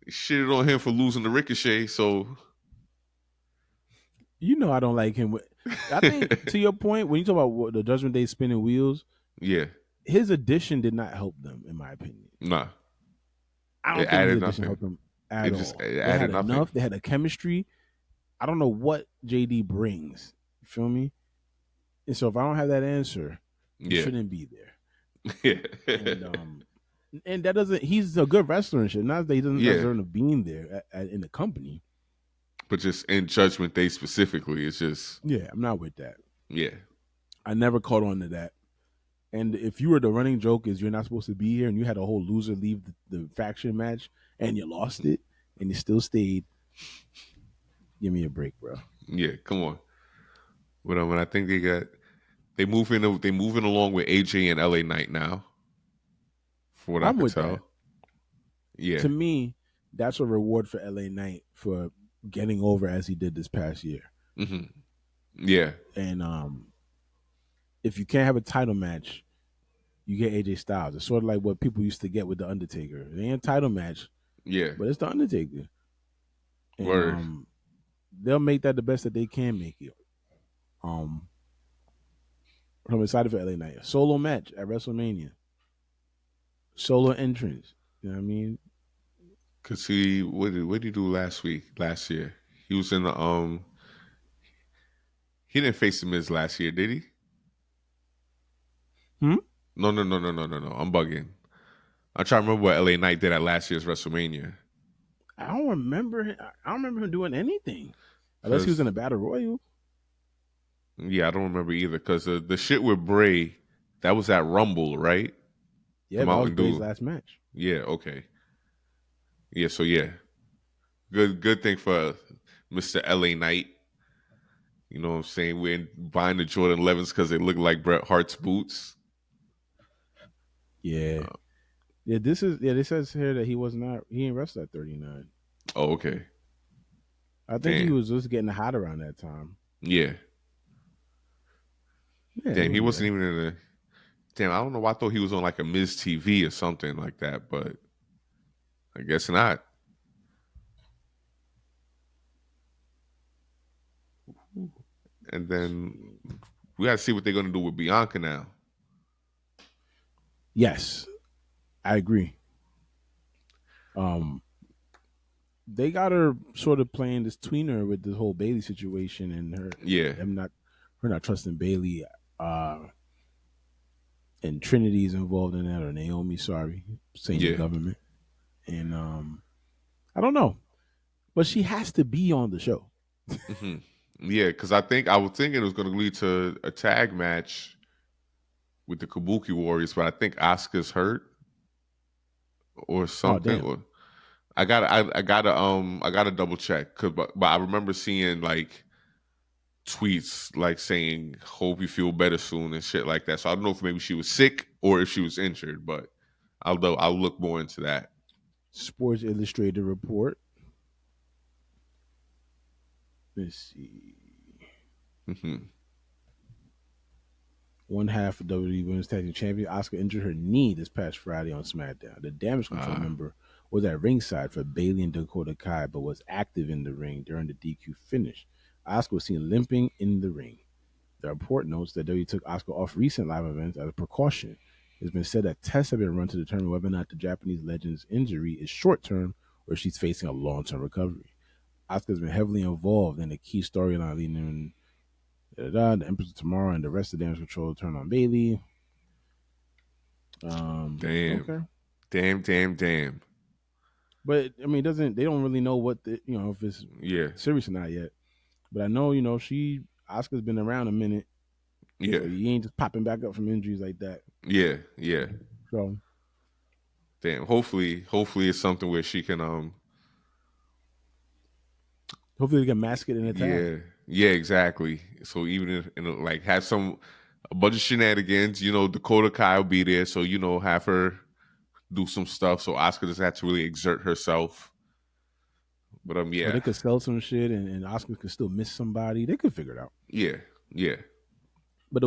Shitted on him for losing the Ricochet. So I don't like him. I think to your point, when you talk about the Judgment Day spinning wheels, yeah, his addition did not help them, in my opinion. nah, I it don't think his added addition nothing. helped them at all. It They added had nothing. enough. They had a chemistry. I don't know what JD brings. You feel me? And so if I don't have that answer, he Yeah, shouldn't be there. yeah, And that doesn't. He's a good wrestler and shit. Not that he doesn't yeah. deserve being there in the company. But just in Judgment Day specifically, it's just Yeah, I'm not with that. yeah, I never caught on to that. And if you were the running joke is you're not supposed to be here, and you had a whole loser leave the faction match, and you lost it, and you still stayed, give me a break, bro. yeah. Come on. But I think they moving along with AJ and LA Knight now, from what I I'm could with that. tell. Yeah. To me, that's a reward for LA Knight for getting over as he did this past year. Hmm. Yeah. And if you can't have a title match, you get AJ Styles. It's sort of like what people used to get with the Undertaker. It ain't a title match, Yeah. but it's the Undertaker, and Word. they'll make that the best that they can make it. I'm excited for LA Knight. Solo match at WrestleMania. Solo entrance. You know what I mean? Cause what did he do last year? He was in the he didn't face the Miz last year, did he? Hmm? No. I'm bugging. I'm trying to remember what LA Knight did at last year's WrestleMania. I don't remember. I don't remember him doing anything, unless he was in Cause a battle royal. yeah, I don't remember either. Cause the shit with Bray, that was at Rumble, right? The Yeah, but that was Mountain Bray's Dew. last match. Yeah, okay. Yeah, so yeah. Good thing for Mr. LA Knight. You know what I'm saying? We're buying the Jordan 11s because they look like Bret Hart's boots. Yeah. Yeah, this is this says here that he ain't wrestled at 39. Oh, okay. I think he Damn. was just getting hot around that time. Yeah. Yeah, Damn, he yeah. wasn't even in a. Damn, I don't know why I thought he was on like a Miz TV or something like that, but I guess not. And then we got to see what they're going to do with Bianca now. Yes, I agree. Um, they got her sort of playing this tweener with this whole Bailey situation and Yeah. her not trusting Bailey. Uh, and Trinity's involved in that, or Naomi. Sorry, saying the Yeah. government. And I don't know, but she has to be on the show. hmm Yeah, because I was thinking it was going to lead to a tag match with the Kabuki Warriors, but I think Asuka's hurt or Oh something. damn! Or I gotta double check, but I remember seeing like tweets like saying "Hope you feel better soon" and shit like that. So I don't know if maybe she was sick or if she was injured, but I'll look more into that. Sports Illustrated report. Let's see. hmm One half of WWE Women's Tag Team Champion Asuka injured her knee this past Friday on SmackDown. The Damage Control Uh, member was at ringside for Bailey and Dakota Kai, but was active in the ring during the DQ finish. Asuka was seen limping in the ring. The report notes that WWE took Asuka off recent live events as a precaution. It's been said that tests have been run to determine whether or not the Japanese legend's injury is short term or if she's facing a long term recovery. Asuka has been heavily involved in the key storyline leading in the Empress tomorrow and the rest of the Damage Control turn on Bailey. damn, Okay, damn. but I mean, doesn't they don't really know what the if it's Yeah, serious or not yet. But I know she Asuka's been around a minute, so yeah, you ain't just popping back up from injuries like that. yeah. So Damn. Hopefully it's something where she can hopefully they can mask it in a tag. yeah, exactly. So even if like have a bunch of shenanigans, Dakota Kai will be there, so have her do some stuff. So Oscar doesn't have to really exert herself. But Or yeah, they could sell some shit and Oscar could still miss somebody. They could figure it out. yeah, yeah. But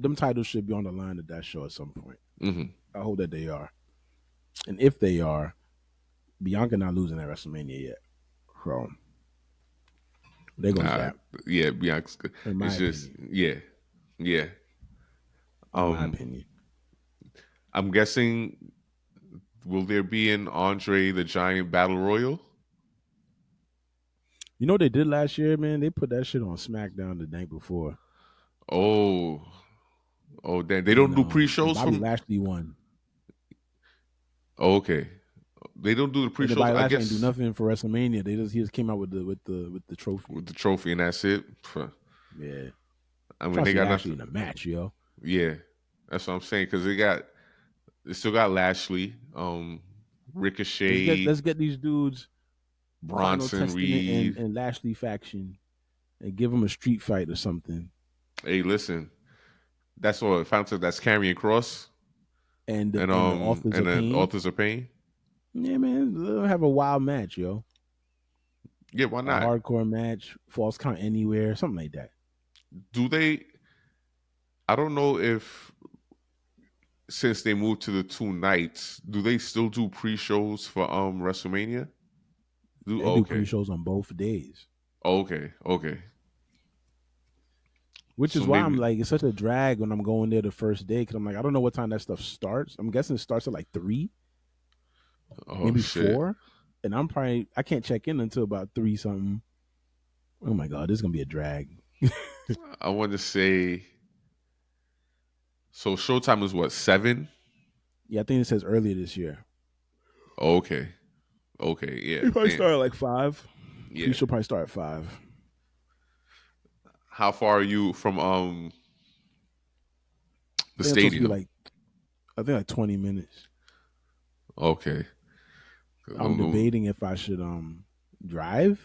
them titles should be on the line at that show at some point. hmm I hope that they are. And if they are, Bianca not losing at WrestleMania yet. So they're gonna Nah, gap, yeah, Bianca's good. in my It's just opinion. yeah. In my Um, opinion. I'm guessing will there be an Andre the Giant Battle Royal? You know what they did last year, man? They put that shit on SmackDown the night before. Oh, oh, damn! They don't do And pre-shows Bobby from. Lashley won. Oh, okay, they don't do the And then pre-shows. Bobby I Lashley ain't do guess nothing for WrestleMania. He just came out with the trophy. with the trophy and that's it. Yeah. I mean, Try to they see got Lashley nothing. in a match, yo. Yeah, that's what I'm saying because they still got Lashley, Let's Ricochet, get these dudes Final Bronson Testament Reed. and Lashley faction and give them a street fight or something. Hey, listen, that's what found that's carrying cross And the authors and of then pain. authors of pain. Yeah, man, they'll have a wild match, yo. Yeah, why A not? hardcore match, false count anywhere, something like that. Do they? I don't know if since they moved to the two nights, do they still do pre-shows for WrestleMania? They Oh, do okay, pre-shows on both days, okay. which So is why I'm maybe. like, it's such a drag when I'm going there the first day because I'm like, I don't know what time that stuff starts. I'm guessing it starts at like 3, Oh maybe shit! 4, and I can't check in until about 3 something. Oh my god, this is gonna be a drag. I want to say. So showtime is what 7? Yeah, I think it says earlier this year. Okay, yeah, It probably damn, start at like 5. yeah. Pre-show probably start at 5. How far are you from the I think it's supposed to be stadium? like, I think like 20 minutes. Okay, I'm debating if I should drive.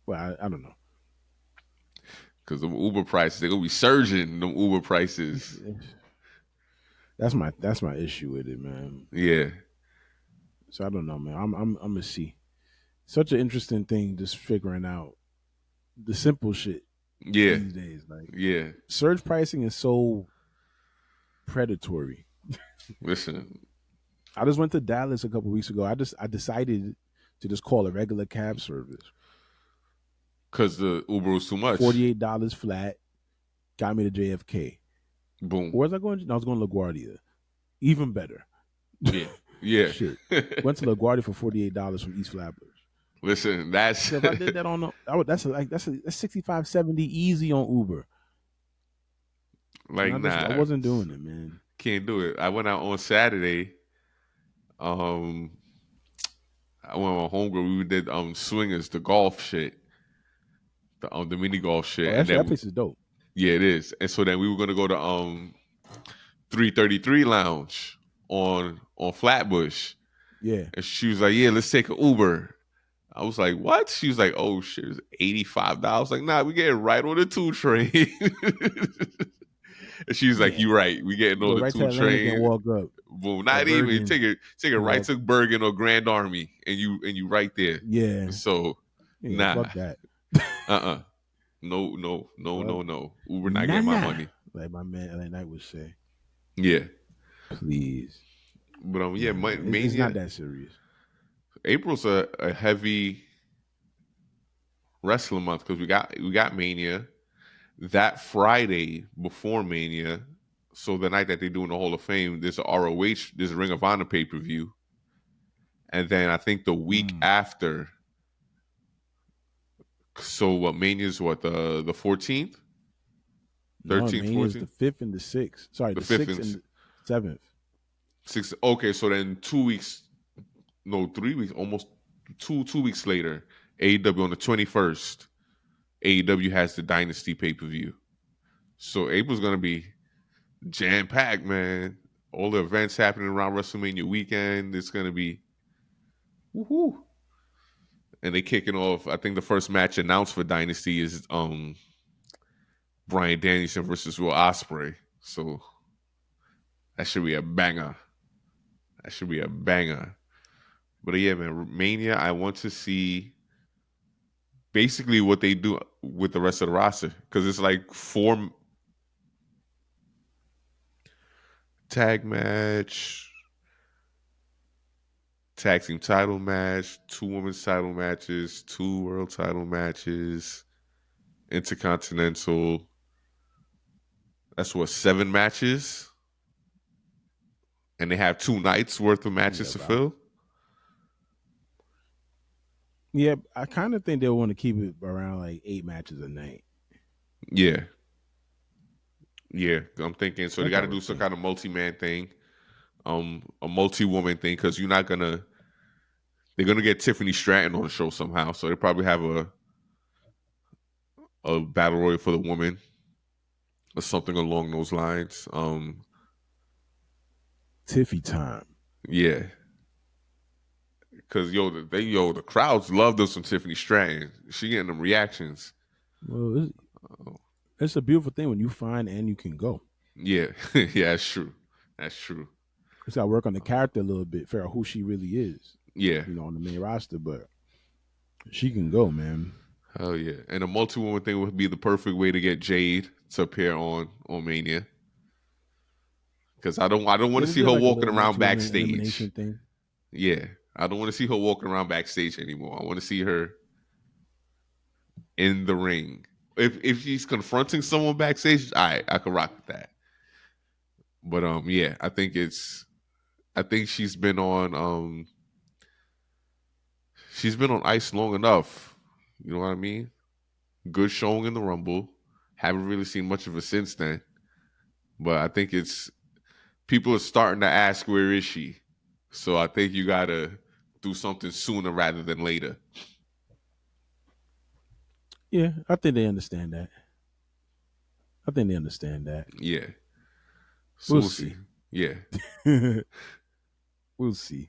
Well, I don't know. Because the Uber prices, they're gonna be surging. The Uber prices. That's my issue with it, man. Yeah, So I don't know, man. I'm gonna see. Such an interesting thing, just figuring out the simple shit yeah, these days. Like yeah. surge pricing is so predatory. Listen, I just went to Dallas a couple weeks ago. I decided to just call a regular cab service. because the Uber was too much. $48 flat got me to JFK. Boom. Where was I going? No, I was going to LaGuardia. Even better. Yeah, yeah. Shit. Went to LaGuardia for $48 from East Flatbush. Listen, that's So if I did that on, that's 65, 70 easy on Uber, and like I nah, wasn't doing it, man. can't do it. I went out on Saturday. Um, I went with my homegirl. We did swingers, the golf shit, the mini golf Oh, shit, and actually, that then place is dope. yeah, it is. And so then we were gonna go to 333 Lounge on Flatbush, Yeah, and she was like, "Yeah, let's take an Uber." I was like, "What?" She was like, "Oh shit, it's $85." Like, nah, we getting right on the two train. And she was like, yeah. "You right, we getting on Go the right to two Atlantic and train." walk up, Boom, or not even Bergen take it and right walk. to Bergen or Grand Army, and you right there. Yeah, So yeah. nah, Fuck that. no, no, no, Fuck no, no. Uber not nah getting my nah. money. Like my man LA Knight would say, Yeah, please. but yeah, Nah, man. It's not Mania. that serious. April's a heavy wrestling month because we got Mania that Friday before Mania. So the night that they do in the Hall of Fame, there's a ROH, there's a Ring of Honor pay per view, and then I think the week Mm. after. So what? Mania's what, the 14th, No, 13th, Mania is the 14th, fifth and the sixth. Sorry, the the fifth sixth and and the seventh. sixth. Okay, so then 2 weeks, no, 3 weeks, almost two weeks later, AEW on the 21st. AEW has the Dynasty pay per view. So April's gonna be jam packed, man. All the events happening around WrestleMania weekend. It's gonna be woohoo. And they kicking off. I think the first match announced for Dynasty is Bryan Danielson versus Will Ospreay. So that should be a banger. That should be a banger. But yeah, man, Mania. I want to see basically what they do with the rest of the roster because it's like 4 tag match, tag team title match, 2 women's title matches, 2 world title matches, intercontinental. That's what, 7 matches, and they have 2 nights worth of Yeah, matches to about. fill. Yeah, I kind of think they want to keep it around like 8 matches a night. Yeah, yeah. I'm thinking so they That's got what I to do would some think. kind of multi-man thing, a multi-woman thing because you're not gonna. They're gonna get Tiffany Stratton on the show somehow, so they probably have a battle royal for the woman or something along those lines. Tiffy time. Yeah, because the crowds love us some Tiffany Stratton. She getting them reactions. Well, Oh, it's a beautiful thing when you find and you can go. yeah, yeah, that's true. That's true. It's got to work on the character a little bit, figure out who she really is, Yeah, on the main roster. But she can go, man. hell yeah. And a multi-woman thing would be the perfect way to get Jade to appear on Mania. Because I don't want Yeah, to they see did her like a walking little around multi-woman backstage. elimination thing. Yeah, I don't want to see her walking around backstage anymore. I want to see her in the ring. If she's confronting someone backstage, I can rock with that. But yeah, I think she's been on ice long enough. You know what I mean? Good showing in the Rumble. Haven't really seen much of her since then. But I think it's people are starting to ask where is she. So I think you gotta do something sooner rather than later. Yeah, I think they understand that. I think they understand that. Yeah. So We'll we'll see. see. Yeah. We'll see.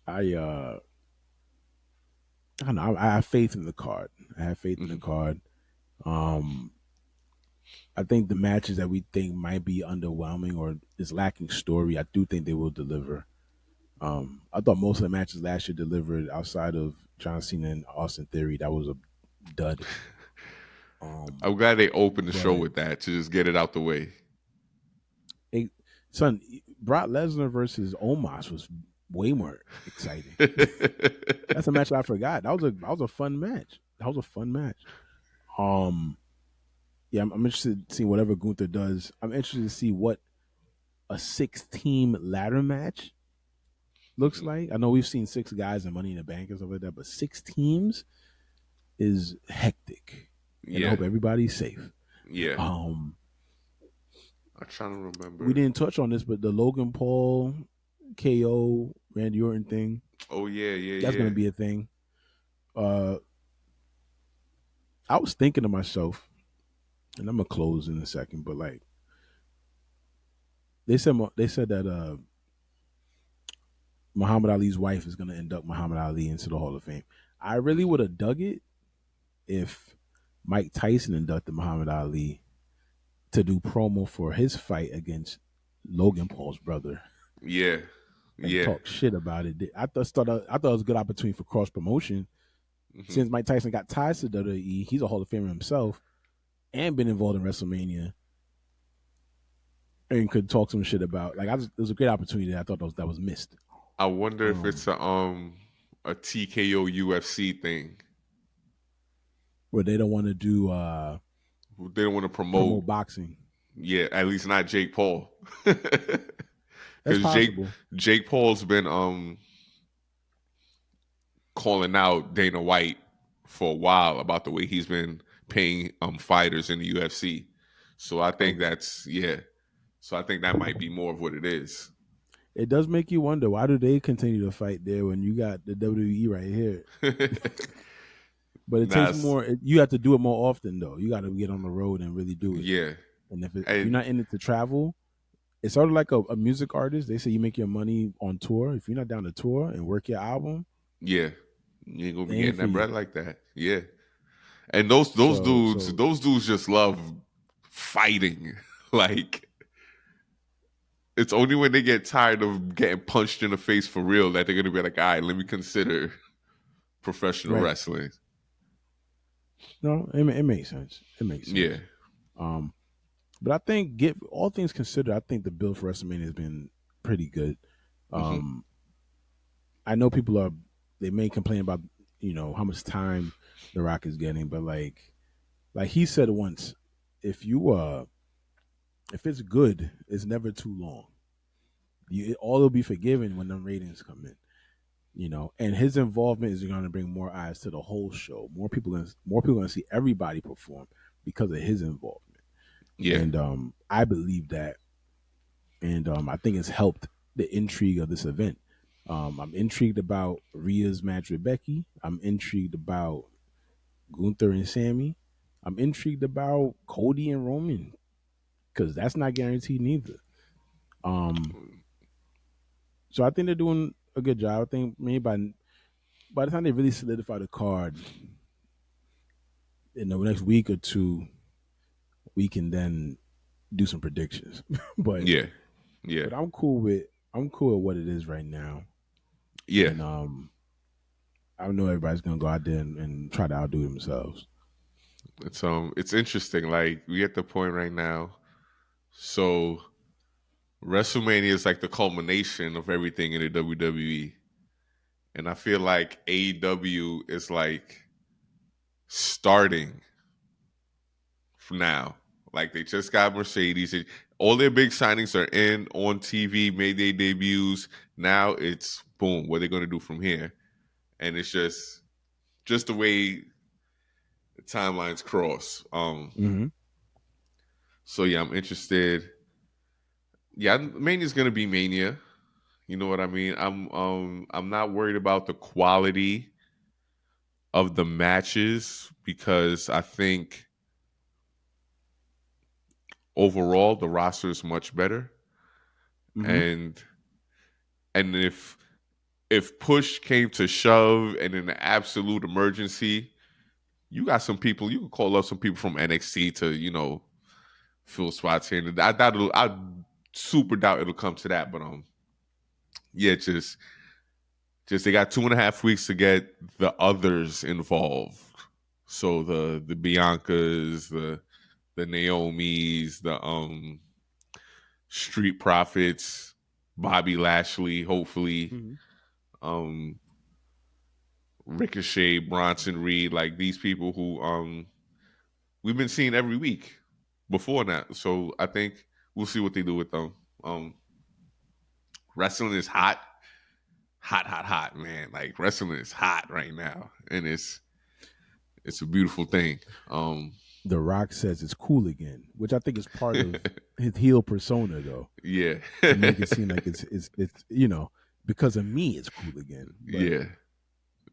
I I don't know. I have faith in the card. I have faith in the Hmm. card. Um, I think the matches that we think might be underwhelming or is lacking story, I do think they will deliver. I thought most of the matches last year delivered outside of John Cena and Austin Theory. That was a dud. Um, I'm glad they opened the show but with that to just get it out the way. it, son, Brock Lesnar versus Omos was way more exciting. That's a match I forgot. That was a fun match. That was a fun match. Um, yeah, I'm interested to see whatever Gunther does. I'm interested to see what a 6 team ladder match looks Mhm. like. I know we've seen 6 guys in Money in the Bank and stuff like that, but 6 teams is hectic, and I Yeah, hope everybody's safe. yeah. Um, I'm trying to we remember. didn't touch on this, but the Logan Paul KO Randy Orton thing, Oh yeah, yeah, that's gonna yeah. be a thing. Uh, I was thinking to myself, and I'm gonna close in a second, but like they said that Muhammad Ali's wife is gonna induct Muhammad Ali into the Hall of Fame. I really Mhm. would have dug it if Mike Tyson inducted Muhammad Ali to do promo for his fight against Logan Paul's brother Yeah, and yeah. talk shit about it. I thought it was a good opportunity for cross promotion. Hmm. Since Mike Tyson got ties to WWE, he's a Hall of Famer himself and been involved in WrestleMania and could talk some shit about. It was a great opportunity that I thought that was missed. I wonder if it's Um, a TKO UFC thing. where they don't want to do They don't want to promote. promote boxing. Yeah, at least not Jake Paul, That's because possible, Jake Paul's been calling out Dana White for a while about the way he's been paying fighters in the UFC. So I think okay. that's yeah. So I think that might be more of what it is. It does make you wonder why do they continue to fight there when you got the WWE right here. But it takes Nas, more. You have to do it more often, though. You got to get on the road and really do it. yeah, And if you're and not in it to travel, it's sort of like a music artist. They say you make your money on tour. If you're not down to tour and work your album, yeah, you ain't gonna they be ain't getting for that you. bread like that. Yeah, and those So dudes, so those dudes just love fighting. Like it's only when they get tired of getting punched in the face for real that they're gonna be like, all right, let me consider professional right. wrestling. No, it makes sense. It makes Yeah. sense. Um, but I think get all things considered, I think the build for WrestleMania has been pretty good. Hmm. Um, I know people are they may complain about how much time The Rock is getting, but like he said once, if you if it's good, it's never too long. All will be forgiven when the ratings come in. And his involvement is going to bring more eyes to the whole show. More people going to see everybody perform because of his involvement. Yeah. And I believe that, and I think it's helped the intrigue of this event. I'm intrigued about Rhea's match with Becky. I'm intrigued about Gunther and Sammy. I'm intrigued about Cody and Roman because that's not guaranteed neither. Um, so I think they're doing a good job. I think maybe by the time they really solidify the card in the next week or two, we can then do some predictions. but Yeah. Yeah. but I'm cool with what it is right now, Yeah. and I know everybody's gonna go out there and try to outdo themselves. It's interesting. Like we at the point right now. So WrestleMania is like the culmination of everything in the WWE. And I feel like AEW is like starting from now. Like they just got Mercedes. All their big signings are in on TV, made their debuts. Now it's boom. What are they going to do from here? And it's just the way the timelines cross. Mm-hmm. So yeah, I'm interested. Yeah, Mania's going to be Mania. You know what I mean? I'm not worried about the quality of the matches because I think overall the roster is much better. Mm-hmm. And if push came to shove and in an absolute emergency, you got some people. You can call up some people from NXT to fill spots here. And I doubt it'll. I super doubt it'll come to that. But yeah, just they got 2.5 weeks to get the others involved. So the Biancas, the Naomis, the Street Profits, Bobby Lashley, hopefully, Mm-hmm. um, Ricochet, Bronson Reed, like these people who we've been seeing every week before that. So I think we'll see what they do with them. Um, Wrestling is hot, hot, hot, hot, man. Like wrestling is hot right now, and it's a beautiful thing. The Rock says it's cool again, which I think is part of his heel persona, though, Yeah, to make it seem like it's because of me it's cool again. yeah,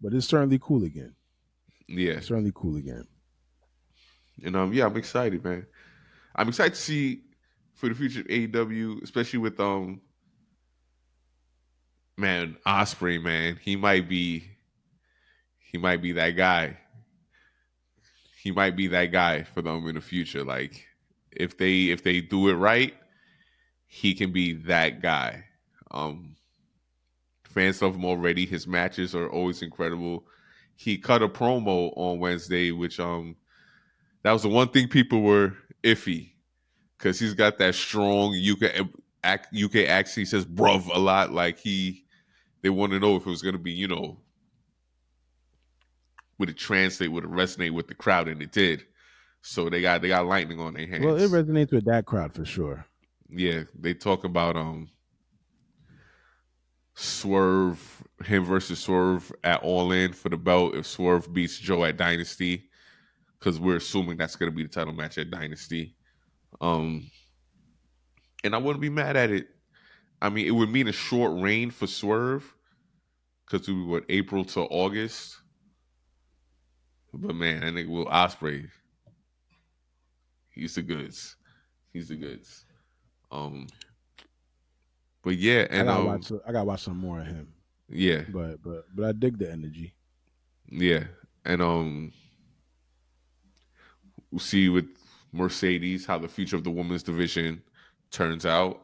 But it's certainly cool again. yeah, It's certainly cool again. and yeah, I'm excited, man. I'm excited to see for the future of AEW, especially with man Osprey, man. He might be that guy. He might be that guy for them in the future. Like if they do it right, he can be that guy. Um, Fans love him already. His matches are always incredible. He cut a promo on Wednesday, which that was the one thing people were iffy because he's got that strong UK accent. He says "bruv" a lot. Like they want to know if it was going to be would it translate, would it resonate with the crowd, and it did. So they got lightning on their Well, it hands. resonates with that crowd for sure. Yeah, they talk about Swerve, him versus Swerve at All In for the belt if Swerve beats Joe at Dynasty, because we're assuming that's going to be the title match at Dynasty. Um, and I wouldn't be mad at it. I mean, it would mean a short reign for Swerve because we what April to August. But man, I think Will Osprey, he's the goods. He's the goods. Um, but yeah, I and gotta watch. I gotta watch some more of him. yeah, But I dig the energy. yeah, and we'll see with Mercedes how the future of the women's division turns out.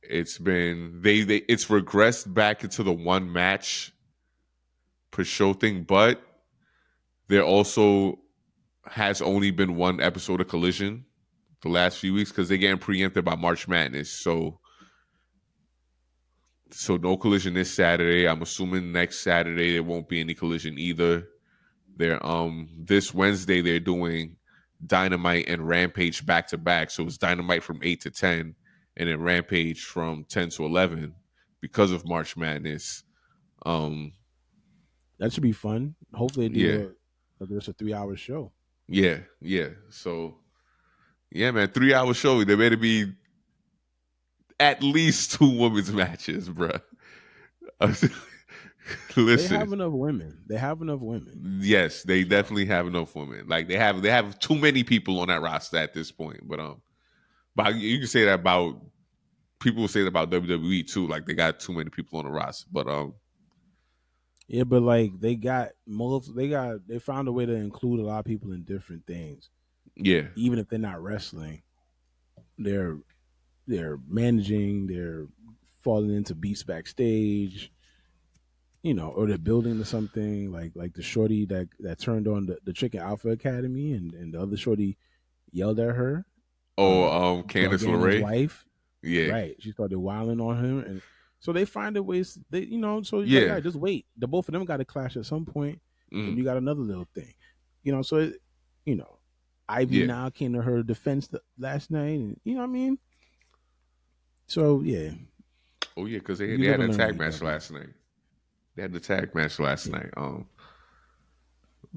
It's been it's regressed back into the one match per show thing, but there also has only been one episode of Collision the last few weeks because they're getting preempted by March Madness. So no Collision this Saturday. I'm assuming next Saturday there won't be any Collision either. They're this Wednesday they're doing Dynamite and Rampage back to back. So it's Dynamite from 8 to 10 and then Rampage from 10 to 11 because of March Madness. That should be fun. Hopefully, they Yeah. do there's a 3 hour show. Yeah, yeah. So yeah, man, 3 hour show. There better be at least two women's matches, bruh. They have Listen, enough women. They have enough women. yes, they So definitely have enough women. Like they have too many people on that roster at this point. But you can say that about people say that about WWE too. Like they got too many people on the roster. But yeah, but like they found a way to include a lot of people in different things. yeah. Even if they're not wrestling, they're managing, they're falling into beats backstage, or they're building to something like the shorty that turned on the Chicken Alpha Academy and the other shorty yelled at her, Oh, Candice Garganon's LeRae. wife. Yeah, Right. She started wilding on him, and so they find a ways. So he's like, all yeah. right, just wait. The both of them got to clash at some point, and Mm, you got another little thing, So you know, Ivy yeah. now came to her defense last night, and you know what I mean. So yeah, Oh yeah, because they you they live had and a learn tag with match W. last night. They had the tag match last Yeah, night.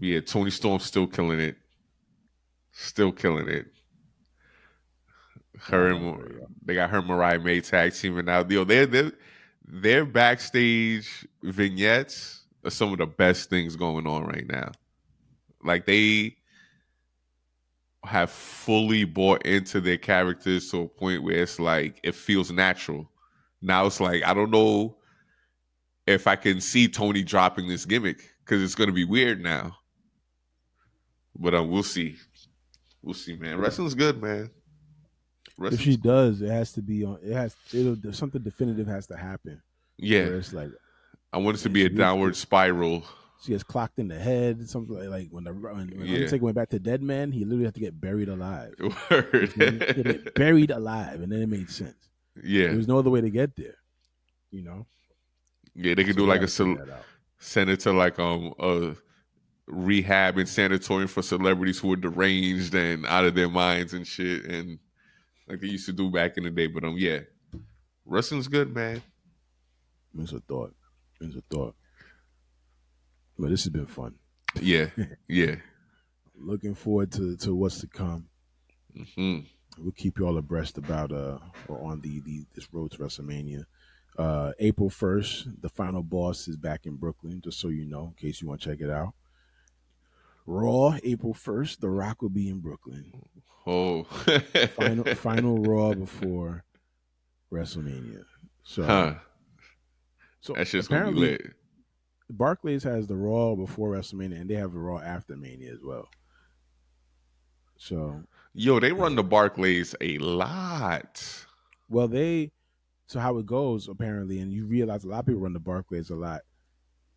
Yeah, Tony Storm still killing it. Still killing it. I Her love and her, yo. they got her Mariah May tag teaming out. Their backstage vignettes are some of the best things going on right now. Like they have fully bought into their characters to a point where it's like it feels natural. Now it's like I don't know if I can see Tony dropping this gimmick because it's going to be weird now. But we'll see. We'll see, man. Wrestling's good, man. If Wrestling's she cool. does, it has to be on. It has. It'll something definitive has to happen Yeah, where it's like, I want it to man, be a downward spiral. she gets clocked in the head. Something like when Yeah, Undertaker went back to Dead Man, he literally had to get buried alive. You feel me? He had to get word. buried alive, and then it made sense. There Yeah, was no other way to get there. You know, yeah. They could so do they like got to figure that out. send it to like a rehab and sanatorium for celebrities who are deranged and out of their minds and shit, and like they used to do back in the day. But yeah, wrestling's good, man. It's a thought. It's a thought. But this has been fun. Yeah, yeah. Looking forward to what's to come. Hmm. We'll keep you all abreast about or on the this road to WrestleMania. April 1st, the final boss is back in Brooklyn, just so you know, in case you want to check it out. Raw, April 1st, The Rock will be in Brooklyn. Oh, Final Raw before WrestleMania. So huh? so That shit's gonna be apparently lit. Barclays has the Raw before WrestleMania, and they have the Raw after Mania as well. So Yo, they run yeah, the Barclays a lot. well so how it goes apparently, and you realize a lot of people run the Barclays a lot.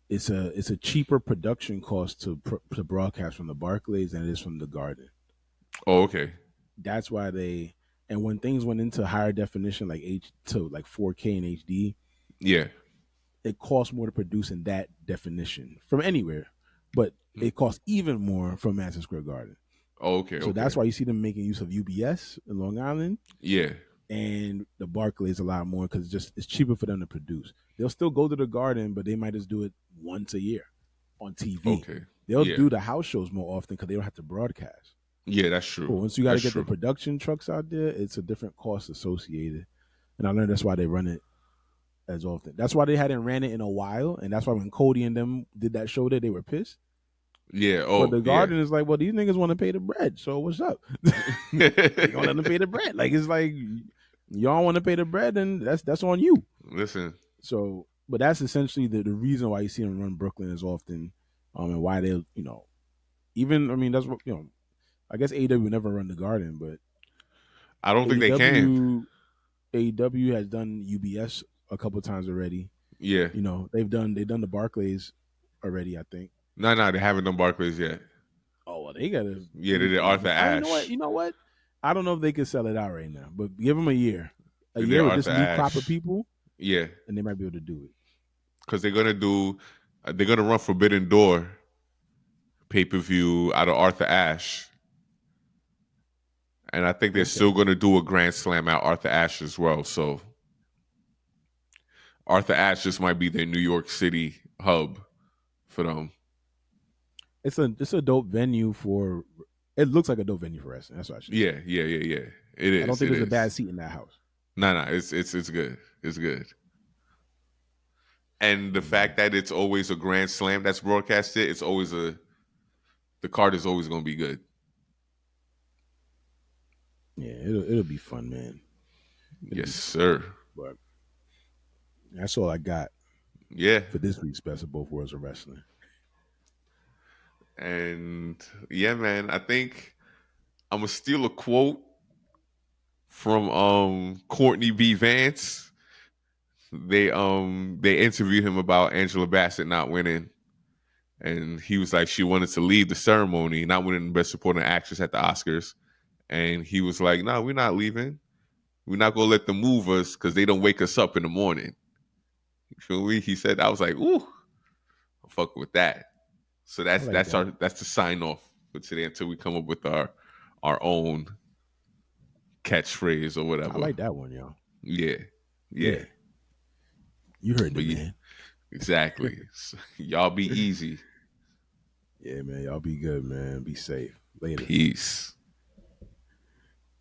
It's a cheaper production cost to broadcast from the Barclays than it is from the Garden. Oh, okay. That's why they, and when things went into higher definition like H to like 4K and HD, Yeah. it costs more to produce in that definition from anywhere, but it costs even more from Madison Square Garden. Oh, okay. So that's Okay. why you see them making use of UBS in Long Island Yeah. and the Barclays a lot more because it's cheaper for them to produce. They'll still go to the Garden, but they might just do it once a year on TV. Okay. They'll Yeah. do the house shows more often because they don't have to broadcast. Yeah. That's But true. once you got to That's get the true. production trucks out there, it's a different cost associated. And I learned that's why they run it as often. That's why they hadn't ran it in a while, and that's why when Cody and them did that show there, they were pissed. Yeah. But Oh, the yeah. Garden is like, well, these niggas want to pay the bread, so what's up? They gonna let them pay the bread. Like it's like y'all want to pay the bread, and that's on you. Listen. So, but that's essentially the reason why you see them run Brooklyn as often, and why they even I mean that's what I guess AEW would never run the Garden, but I don't think they can. AEW has done UBS a couple times already. Yeah. They've done the Barclays already, I think. No, no, they haven't done Barclays yet. Oh well, they gotta. Yeah, they did Arthur I You know what? Ashe. You know what? I don't know if they could sell it out right now, but give them a year, They did with this Arthur new crop of Ashe. people, Yeah, and they might be able to do it. because they're gonna run Forbidden Door pay per view out of Arthur Ashe, and I think they're Okay, still gonna do a Grand Slam at Arthur Ashe as well. So Arthur Ashe just might be their New York City hub for them. it's a dope venue for. It looks like a dope venue for wrestling. That's what I should say. Yeah, yeah, yeah, yeah. It I don't is. think It there's a bad is. seat in that house. No, no, it's good. It's good. And the Mm. fact that it's always a Grand Slam that's broadcasted, the card is always gonna be good. Yeah, it'll be fun, man. It'll Yes, be fun. sir. But that's all I got Yeah. for this week's Best of Both Worlds of Wrestling. And yeah, man, I think I'm gonna steal a quote from Courtney B. Vance. They interviewed him about Angela Bassett not winning. And he was like, she wanted to leave the ceremony, not winning Best Supporting Actress at the Oscars. And he was like, no, we're not leaving. We're not gonna let them move us because they don't wake us up in the morning. You feel me? He said, I was like, ooh, I'm fucking with that. So I like that. that's the sign off for today until we come up with our own catchphrase or I whatever. like that one, y'all. Yeah. Yeah. Yeah, you heard the But yeah, man. exactly. So, y'all be easy. Yeah, man. Y'all be good, man. Be safe. Later. Peace.